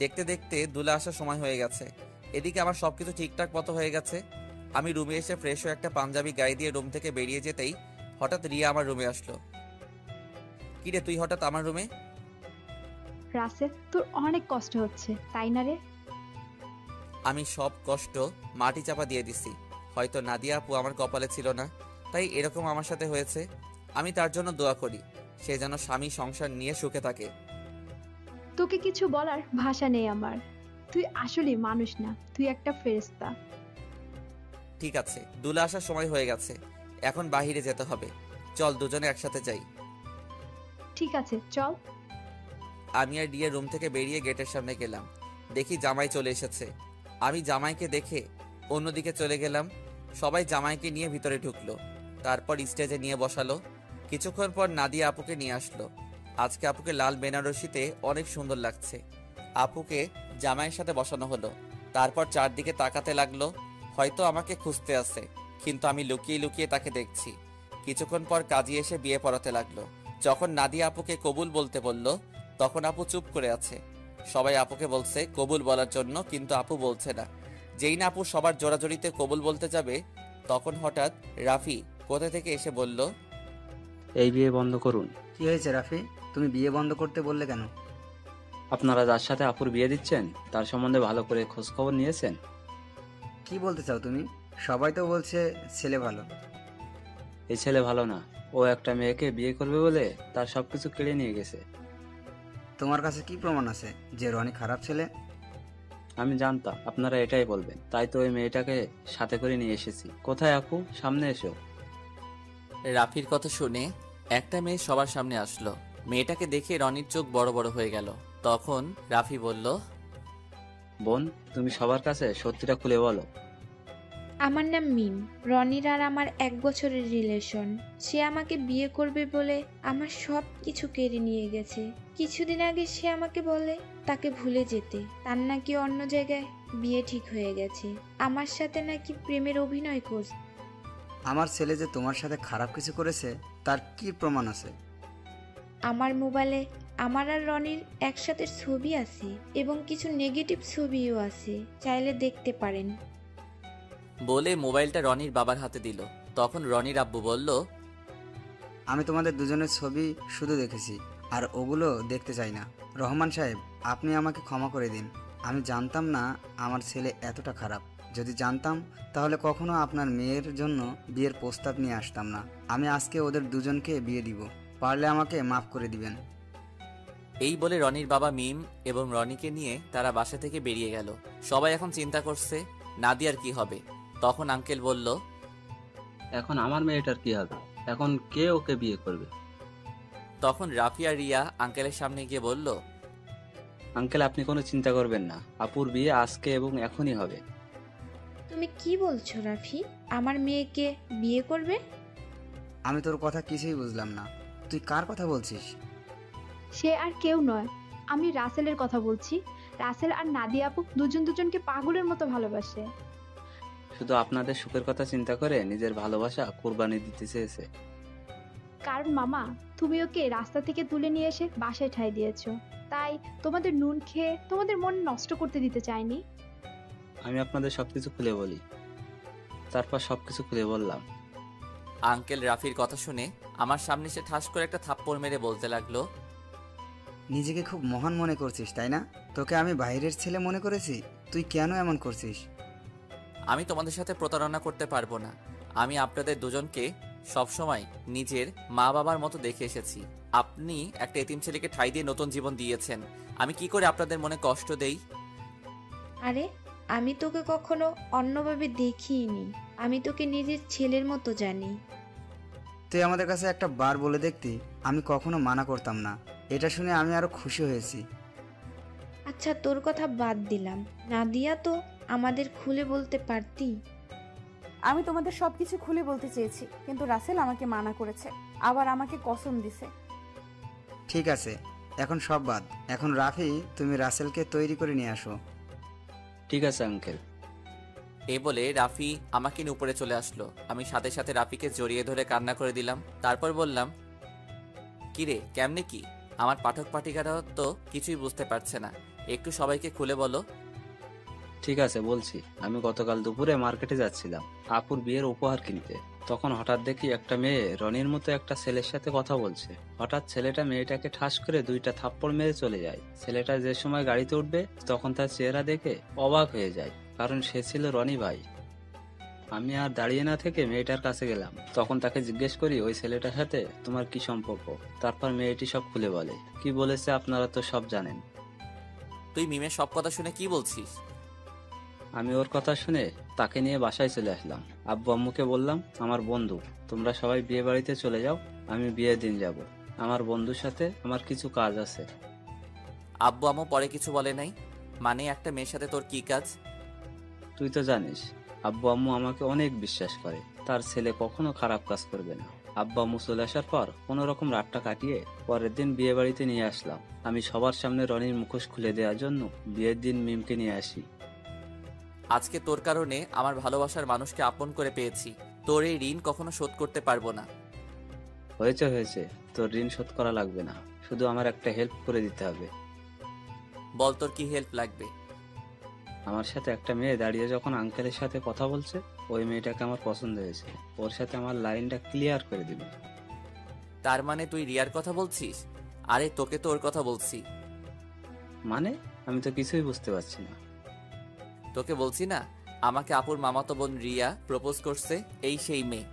দেখতে দেখতে দুলা আসার সময় হয়ে গেছে। এদিকে আমার সবকিছু ঠিকঠাক মতো হয়ে গেছে। আমি রুমে এসে ফ্রেশ হয়ে একটা পাঞ্জাবি গায়ে দিয়ে রুম থেকে বেরিয়ে যেতেই হঠাৎ রিয়া আমার রুমে আসলো। কিরে তুই হঠাৎ আমার রুমে? রাসেল, তোর অনেক কষ্ট হচ্ছে তাই না রে? আমি সব কষ্ট মাটি চাপা দিয়ে দিছি। হয়তো নাদিয়া আপু আমার কপালে ছিল না, তাই এরকম আমার সাথে হয়েছে। আমি তার জন্য দোয়া করি, সে যেন স্বামী সংসার নিয়ে সুখে থাকে। তোকে কিছু বলার ভাষা নেই আমার। তুই আসলে মানুষ না, তুই একটা ফেরেশতা। ঠিক আছে, দুলা আসার সময় হয়ে গেছে, এখন বাহিরে যেতে হবে। চল দুজনে একসাথে যাই। ঠিক আছে চল। আমি আর রিয়া রুম থেকে বেরিয়ে গেটের সামনে গেলাম। দেখি জামাই চলে এসেছে। আমি জামাইকে দেখে অন্যদিকে চলে গেলাম। সবাই জামাইকে নিয়ে ভিতরে ঢুকলো, তারপর স্টেজে নিয়ে বসালো। কিছুক্ষণ পর নাদিয়া আপুকে নিয়ে আসলো। আজকে আপুকে লাল বেনারসিতে অনেক সুন্দর লাগছে। আপুকে জামাইয়ের সাথে বসানো হলো। তারপর চারদিকে তাকাতে লাগলো, হয়তো আমাকে খুঁজতে আসে, কিন্তু আমি লুকিয়ে লুকিয়ে তাকে দেখছি। কিছুক্ষণ পর কাজী এসে বিয়ে পড়াতে লাগলো। যখন নাদিয়া আপুকে কবুল বলতে বলল, তখন আপু চুপ করে আছে। সবাই আপুকে বলছে কবুল বলার জন্য, কিন্তু আপু বলছে না। যেই না আপু সবার জোরাজোরিতে কবুল বলতে যাবে, তখন হঠাৎ রাফি কোথা থেকে এসে বলল, এই বিয়ে বন্ধ করুন। কি হয়েছে রাফি, তুমি বিয়ে বন্ধ করতে বললে কেন? আপনারা যার সাথে আপুর বিয়ে দিচ্ছেন তার সম্বন্ধে ভালো করে খোঁজ খবর নিয়েছেন? কি বলতে চাও তুমি? সবাই তো বলছে ছেলে ভালো। এই ছেলে ভালো না, ও একটা মেয়েকে বিয়ে করবে বলে তার সবকিছু কেড়ে নিয়ে গেছে। তোমার কাছে কি প্রমাণ আছে যে রনি খারাপ ছেলে? আমি জানতাম আপনারা এটাই বলবেন, তাই তো ওই মেয়েটাকে সাথে করে নিয়ে এসেছি। কোথায় আপু, সামনে এসো। রাফির কথা শুনে একটা মেয়ে সবার সামনে আসলো। মেয়েটাকে দেখে রনির চোখ বড় বড় হয়ে গেল। তখন রাফি বলল, বোন, তুমি সবার কাছে সত্যিটা খুলে বলো। আমার নাম মিম। রনির আর আমার 1 বছরের রিলেশন। সে আমাকে বিয়ে করবে বলে আমার সব কিছু কেড়ে নিয়ে গেছে। কিছুদিন আগে সে আমাকে বলে তাকে ভুলে যেতে, তার নাকি অন্য জায়গায় বিয়ে ঠিক হয়ে গেছে। আমার সাথে নাকি প্রেমের অভিনয় করছে। আমার ছেলে যে তোমার সাথে খারাপ কিছু করেছে তার কি প্রমাণ আছে? আমার মোবাইলে আমার আর রনির একসাথে ছবি আছে এবং কিছু নেগেটিভ ছবিও আছে, চাইলে দেখতে পারেন। বলে মোবাইলটা রনির বাবার হাতে দিল। তখন রনির আব্বু বলল, আমি তোমাদের দুজনের ছবি শুধু দেখেছি, আর ওগুলো দেখতে চাই না। রহমান সাহেব, আপনি আমাকে ক্ষমা করে দিন। আমি জানতাম না আমার ছেলে এতটা খারাপ। যদি জানতাম তাহলে কখনো আপনার মেয়ের জন্য বিয়ের প্রস্তাব নিয়ে আসতাম না। আমি আজকে ওদের দুজনকে বিয়ে দিব, পারলে আমাকে মাফ করে দিবেন। এই বলে রনির বাবা মিম এবং রনিকে নিয়ে তারা বাসা থেকে বেরিয়ে গেল। সবাই এখন চিন্তা করছে নাদিয়ার কি হবে। তখন আঙ্কেল বলল, এখন আমার মেয়েটার কি হবে? এখন কে ওকে বিয়ে করবে? তখন রাফি আর রিয়া আঙ্কেলের সামনে গিয়ে বলল, আঙ্কেল, আপনি কোনো চিন্তা করবেন না, আপুর বিয়ে আজকে এবং এখনই হবে। তুমি কি বলছো রাফি? আমার মেয়েকে বিয়ে করবে? আমি তোর কথা কিছুই বুঝলাম না। তুই কার কথা বলছিস? সে আর কেউ নয়, আমি রাসেলের কথা বলছি। রাসেল আর নাদিয়া আপু দুজনকে পাগলের মতো ভালোবাসে। শুধু আপনাদের সুখের কথা চিন্তা করে নিজের ভালোবাসা কোরবানি দিতে চেয়েছে। কারণ মামা, তুমি ওকে রাস্তা থেকে তুলে নিয়ে এসে বাসায় ঠাঁই দিয়েছো, তাই তোমাদের নুন খেয়ে তোমাদের মন নষ্ট করতে দিতে চাইনি। আমি আপনাদের সবকিছু খুলে বলি। তারপর সবকিছু খুলে বললাম। আঙ্কেল রাফির কথা শুনে আমার সামনে সে ঠাস করে একটা থাপ্পড় মেরে বলতে লাগলো, নিজেকে খুব মহান মনে করছিস তাই না? তোকে আমি বাইরের ছেলে মনে করেছি। তুই কেন এমন করছিস? আমি তোমাদের সাথে প্রতারণা করতে পারবো না। আমি আপনাদের দুজনকে সবসময় নিজের মা বাবার মতো দেখে এসেছি। আপনি একটা এতিম ছেলেকে ঠাঁই দিয়ে নতুন জীবন দিয়েছেন। আমি কি করে আপনাদের মনে কষ্ট দেই? আরে, আমি তোকে কখনো অন্যভাবে দেখিনি। আমি তোকে নিজের ছেলের মতো জানি। তুই আমাদের কাছে একটা বার বলে দেখতি, আমি কখনো মানা করতাম না। এটা শুনে আমি আরো খুশি হয়েছি। আচ্ছা, তোর কথা বাদ দিলাম। নাদিয়া তো আমাদের খুলে বলতে পারতি। আমি তোমাদের সবকিছু খুলে বলতে চেয়েছি, কিন্তু রাসেল আমাকে মানা করেছে, আবার আমাকে কসম দিছে। ঠিক আছে, এখন সব বাদ। এখন রাফি, তুমি রাসেলকে তৈরি করে নিয়ে আসো। ঠিক আছে আঙ্কেল। এই বলে রাফি আমাকে নিয়ে উপরে চলে আসলো। আমি সাথে সাথে রাফিকে জড়িয়ে ধরে কান্না করে দিলাম। তারপর বললাম, কিরে কেমনে কি? আমার পাঠক পাঠিকারা তো কিছুই বুঝতে পারছে না, একটু সবাইকে খুলে বলো। ঠিক আছে বলছি। আমি গতকাল দুপুরে মার্কেটে যাচ্ছিলাম আপুর বিয়ের উপহার কিনতে। তখন হঠাৎ দেখি একটা মেয়ে রনির মতো একটা ছেলের সাথে কথা বলছে। হঠাৎ ছেলেটা মেয়েটাকে ঠাস করে 2টা থাপ্পড় মেরে চলে যায়। ছেলেটা যে সময় গাড়িতে উঠবে তখন তার চেহারা দেখে অবাক হয়ে যায়, কারণ সে ছিল রনি ভাই। আমি আর দাঁড়িয়ে না থেকে মেয়েটার কাছে গেলাম। তখন তাকে জিজ্ঞেস করি, ওই ছেলেটার সাথে তোমার কি সম্পর্ক? তারপর মেয়েটি সব খুলে বলে। কি বলেছে আপনারা তো সব জানেন। তুই মিমের সব কথা শুনে কি বলছিস? আমি ওর কথা শুনে তাকে নিয়ে বাসায় চলে আসলাম। আব্বু আম্মুকে বললাম, আমার বন্ধু, তোমরা সবাই বিয়ে বাড়িতে চলে যাও, আমি বিয়ের দিন যাব। আমার বন্ধুর সাথে আমার কিছু কাজ আছে। আব্বু আম্মু পরে কিছু বলে নাই? মানে একটা মেয়ের সাথে তোর কি কাজ? তুই তো জানিস আব্বু আম্মু আমাকে অনেক বিশ্বাস করে, তার ছেলে কখনো খারাপ কাজ করবে না। আব্বু আম্মু চলে আসার পর কোনো রকম রাতটা কাটিয়ে পরের দিন বিয়ে বাড়িতে নিয়ে আসলাম। আমি সবার সামনে রনির মুখোশ খুলে দেওয়ার জন্য বিয়ের দিন মিমকে নিয়ে আসি। আজকে তোর কারণে আমার ভালোবাসার মানুষকে আপন করে পেয়েছি। তোর এই ঋণ কখনো শোধ করতে পারবো না। হয়েছে, তোর ঋণ শোধ করা লাগবে না, শুধু আমার একটা হেল্প করে দিতে হবে। বল তোর কি হেল্প লাগবে? আমার সাথে একটা মেয়ে দাঁড়িয়ে যখন আঙ্কেলের সাথে কথা বলছে, ওই মেয়েটাকে আমার পছন্দ হয়েছে। ওর সাথে আমার লাইনটা ক্লিয়ার করে দিবি। তার মানে তুই রিয়ার কথা বলছিস? আরে তোকে তো ওর কথা বলছি। মানে আমি তো কিছুই বুঝতে পারছি না। তোকে বলছি না, আমাকে আপুর মামাতো বোন রিয়া প্রপোজ করছে, এই সেই মেয়ে।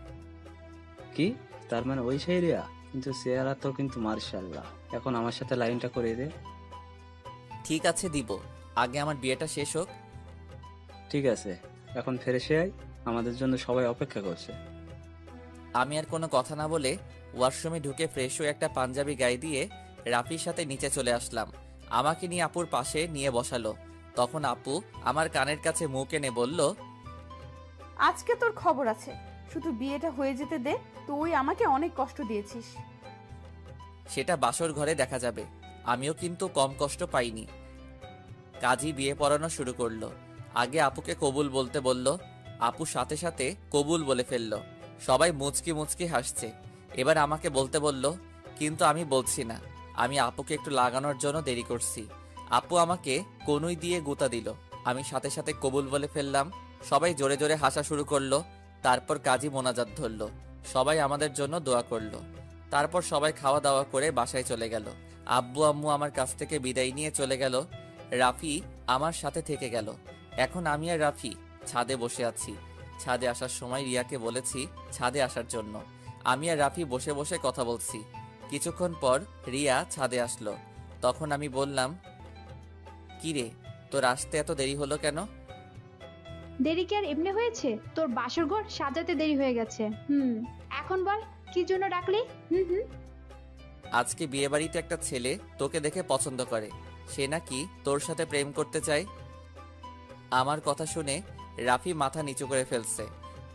কি? তার মানে ওই সেই রিয়া? কিন্তু চেহারা তো কিন্তু মার্শাল্লাহ। এখন আমার সাথে লাইনটা করে দে। ঠিক আছে দিব, আগে আমার বিয়েটা শেষ হোক। ঠিক আছে, এখন ফ্রেশে আয়, আমাদের জন্য সবাই অপেক্ষা করছে। আমি আর কোনো কথা না বলে ওয়াশরুমে ঢুকে ফ্রেশ হয়ে একটা পাঞ্জাবি গায়ে দিয়ে রাফির সাথে নিচে চলে আসলাম। আমাকে নিয়ে আপুর পাশে নিয়ে বসালো। তখন আপু আমার কানের কাছে মুখ এনে বলল, আজকে তোর খবর আছে, শুধু বিয়েটা হয়ে যেতে দে। তুই আমাকে অনেক কষ্ট দিয়েছিস। সেটা বাসর ঘরে দেখা যাবে। আমিও কিন্তু কম কষ্ট পাইনি। কাজী বিয়ে পড়ানো শুরু করলো। আগে আপুকে কবুল বলতে বলল, আপু সাথে সাথে কবুল বলে ফেললো। সবাই মুচকি মুচকি হাসছে। এবার আমাকে বলতে বলল, কিন্তু আমি বলছি না, আমি আপুকে একটু লাগানোর জন্য দেরি করছি। আপু আমাকে কনুই দিয়ে গুতা দিল। আমি সাথে সাথে কবুল বলে ফেললাম। সবাই জোরে জোরে হাসা শুরু করলো। তারপর কাজী মোনাজাত ধরলো। সবাই আমাদের জন্য দোয়া করলো। তারপর সবাই খাওয়া দাওয়া করে বাসায় চলে গেল। আব্বু আম্মু আমার কাছ থেকে বিদায় নিয়ে চলে গেল। রাফি আমার সাথে থেকে গেল। এখন আমি আর রাফি ছাদে বসে আছি। ছাদে আসার সময় রিয়াকে বলেছি ছাদে আসার জন্য। আমি আর রাফি বসে বসে কথা বলছি। কিছুক্ষণ পর রিয়া ছাদে আসলো। তখন আমি বললাম, কিরে তোর আসতে এত দেরি হলো কেন? দেরি কি আর এমনি হয়েছে? তোর বাসর ঘর সাজাতে দেরি হয়ে গেছে। এখন বল কি জন্য ডাকলি? আজকে বিয়ে বাড়িতে একটা ছেলে তোকে দেখে পছন্দ করে, সে নাকি তোর সাথে প্রেম করতে চায়। আমার কথা শুনে রাফি মাথা নিচু করে ফেলছে।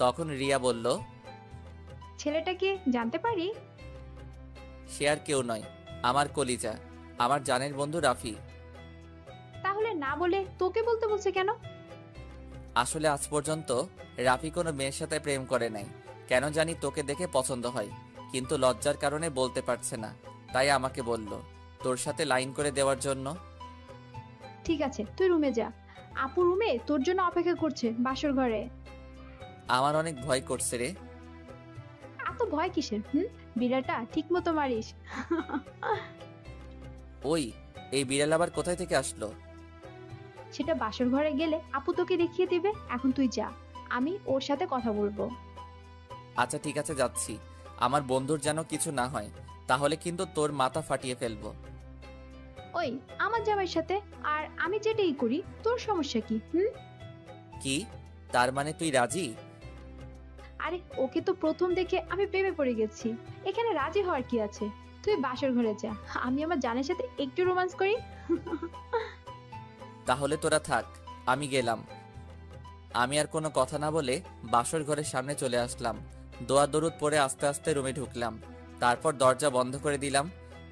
তখন রিয়া বলল, ছেলেটা কি জানতে পারি? সে আর কেউ নয়, আমার কলিজা, আমার জানের বন্ধু রাফি। তাহলে না বলে তোকে বলতে বলছে কেন? আসলে আজ পর্যন্ত রাফি কোনো মেয়ের সাথে প্রেম করে নাই। কেন জানি তোকে দেখে পছন্দ হয়, কিন্তু লজ্জার কারণে বলতে পারছে না। তাই আমাকে বলল তোর সাথে লাইন করে দেওয়ার জন্য। ঠিক আছে, তুই রুমে যা। আপু রুমে তোর জন্য অপেক্ষা করছে বাসর ঘরে। আমার অনেক ভয় করছে রে। এত ভয় কিসের? বিড়ালটা ঠিক মতো মারিস। ওই এই বিড়াল আবার কোথায় থেকে আসলো? সেটা বাসর ঘরে গেলে আপু তোকে দেখিয়ে দিবে। এখন তুই যা, আমি ওর সাথে কথা বলবো। আচ্ছা ঠিক আছে যাচ্ছি। আমার বন্ধুর যেন কিছু না হয়, তাহলে কিন্তু তোর মাথা ফাটিয়ে ফেলবো। ওই আমার জামাইয়ের সাথে আর আমি যেটাই করি তোর সমস্যা কি? কি তার মানে তুই রাজি? আরে ওকে তো প্রথম দেখে আমি প্রেমে পড়ে গেছি, এখানে রাজি হওয়ার কি আছে? তুই বাসর ঘরে যা, আমি আমার জানের সাথে একটু রোমান্স করি। তাহলে তোরা থাক, আমি গেলাম। আমি আর কোনো কথা না বলে বাসর ঘরের সামনে চলে আসলাম। দোয়া দরুদ পরে আস্তে আস্তে রুমে ঢুকলাম। তারপর দরজা বন্ধ করে দিলাম।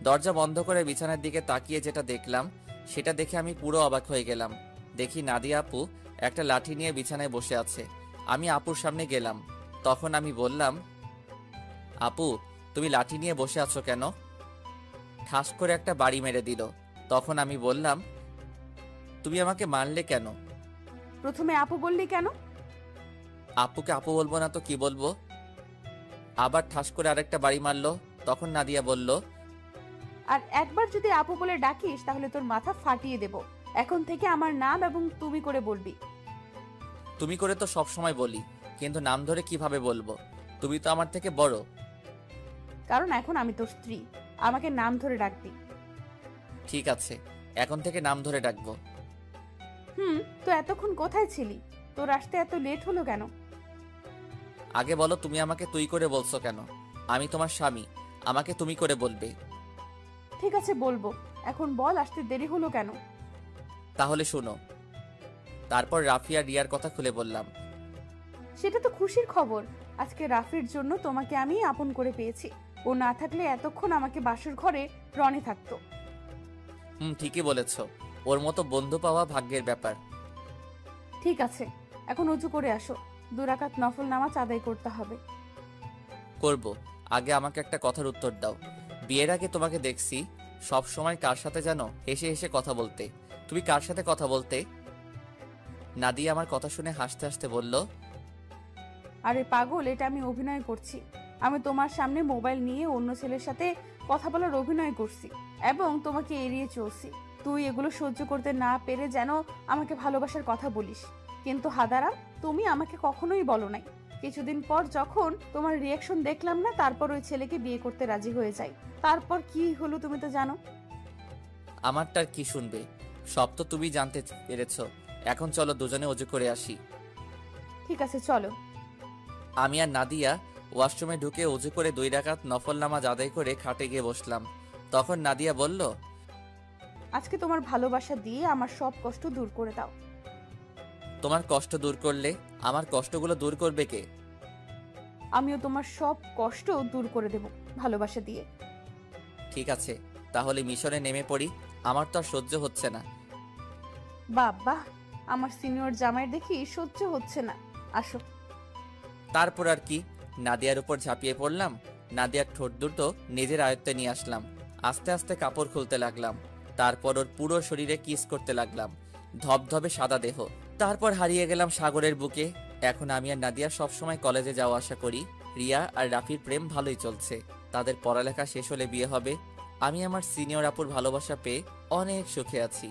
দরজা বন্ধ করে বিছানার দিকে তাকিয়ে যেটা দেখলাম সেটা দেখে আমি পুরো অবাক হয়ে গেলাম। দেখি নাদিয়া আপু একটা লাঠি নিয়ে বিছানায় বসে আছে। আমি আপুর সামনে গেলাম। তখন আমি বললাম, আপু তুমি লাঠি নিয়ে বসে আছো কেন? ঠাস করে একটা বাড়ি মেরে দিল। তখন আমি বললাম, তুমি আমাকে মারলে কেন? প্রথমে আপু বললি কেন? আপুকে আপু বলবো না তো কি বলবো? আবার ঠাস করে আরেকটা বাড়ি মারলো। তখন নাদিয়া বলল, আর একবার যদি আপু বলে ডাকিস তাহলে তোর মাথা ফাটিয়ে দেব। এখন থেকে আমার নাম এবং তুমি করে বলবি। তুমি করে তো সব সময় বলি, কিন্তু নাম ধরে কিভাবে বলবো? তুমি তো আমার থেকে বড়। কারণ এখন আমি তোর স্ত্রী, আমাকে নাম ধরে ডাকবি। ঠিক আছে, এখন থেকে নাম ধরে ডাকবো। তো এতক্ষণ কোথায় ছিলি? তোর আসতে এত লেট হলো কেন? আগে বলো, তুমি আমাকে তুই করে বলছো কেন? আমি তোমার স্বামী, আমাকে তুমি করে বলবে। ঠিক আছে বলবো, এখন বল আসতে দেরি হলো কেন? তাহলে শোনো। তারপর রাফি আর রিয়ার কথা খুলে বললাম। সেটা তো খুশির খবর। আজকে রাফির জন্য তোমাকে আমি আপন করে পেয়েছি। ও না থাকলে এতক্ষণ আমাকে বাসর ঘরে রনি থাকতো। ঠিকই বলেছো, ওর মতো বন্ধু পাওয়া ভাগ্যের ব্যাপার। ঠিক আছে, এখন উঁচু করে আসো, 2 রাকাত নফল নামাজ আদায় করতে হবে। করব, আগে আমাকে একটা কথার উত্তর দাও। বিয়ের আগে তোমাকে দেখছি সব সময় কার সাথে যেন হেসে হেসে কথা বলতে। তুমি কার সাথে কথা বলতে? নাদিয়া আমার কথা শুনে হাসতে হাসতে বলল, আরে পাগল, এটা আমি অভিনয় করছি। আমি তোমার সামনে মোবাইল নিয়ে অন্য ছেলের সাথে কথা বলার অভিনয় করছি এবং তোমাকে এড়িয়ে চলছি। তুই এগুলো সহ্য করতে না পেরে যেন আমাকে ভালোবাসার কথা বলিস, কিন্তু হাদারাম, তুমি আমাকে কখনোই বলো নাই। কিছুদিন পর যখন তোমার রিয়াকশন দেখলাম না, তারপর ওই ছেলেকে বিয়ে করতে রাজি হয়ে যাই। তারপর কি হলো তুমি তো জানো। আমারটার কি শুনবে? সব তো তুমি জানতে পেরেছো। এখন চলো দুজনে অজু করে আসি। ঠিক আছে চলো। আমি আর নাদিয়া ওয়াশরুমে ঢুকে অজু করে 2 রাকাত নফল নামাজ আদায় করে খাটে গিয়ে বসলাম। তখন নাদিয়া বলল, আজকে তোমার ভালোবাসা দিয়ে আমার সব কষ্ট দূর করে দাও। তোমার কষ্ট দূর করলে আমার কষ্টগুলো দূর করবে কে? আমিও তোমার সব কষ্ট দূর করে দেব ভালোবাসা দিয়ে। ঠিক আছে, তাহলে মিশনে নেমে পড়ি। আমার তো আর সহ্য হচ্ছে না। বাবা, আমার সিনিয়র জামাইয়ের দেখি সহ্য হচ্ছে না। আসো। তারপর আর কি, নাদিয়ার উপর ঝাঁপিয়ে পড়লাম। নাদিয়ার ঠোঁট দুটো নিজের আয়ত্তে নিয়ে আসলাম। আস্তে আস্তে কাপড় খুলতে লাগলাম। তারপর ওর পুরো শরীরে কিস করতে লাগলাম। ধবধবে সাদা দেহ। তারপর হারিয়ে গেলাম সাগরের বুকে। এখন আমি আর নাদিয়া সবসময় কলেজে যাওয়া আসা করি। রিয়া আর রাফির প্রেম ভালোই চলছে। তাদের পড়ালেখা শেষ হলে বিয়ে হবে। আমি আমার সিনিয়র আপুর ভালোবাসা পেয়ে অনেক সুখে আছি।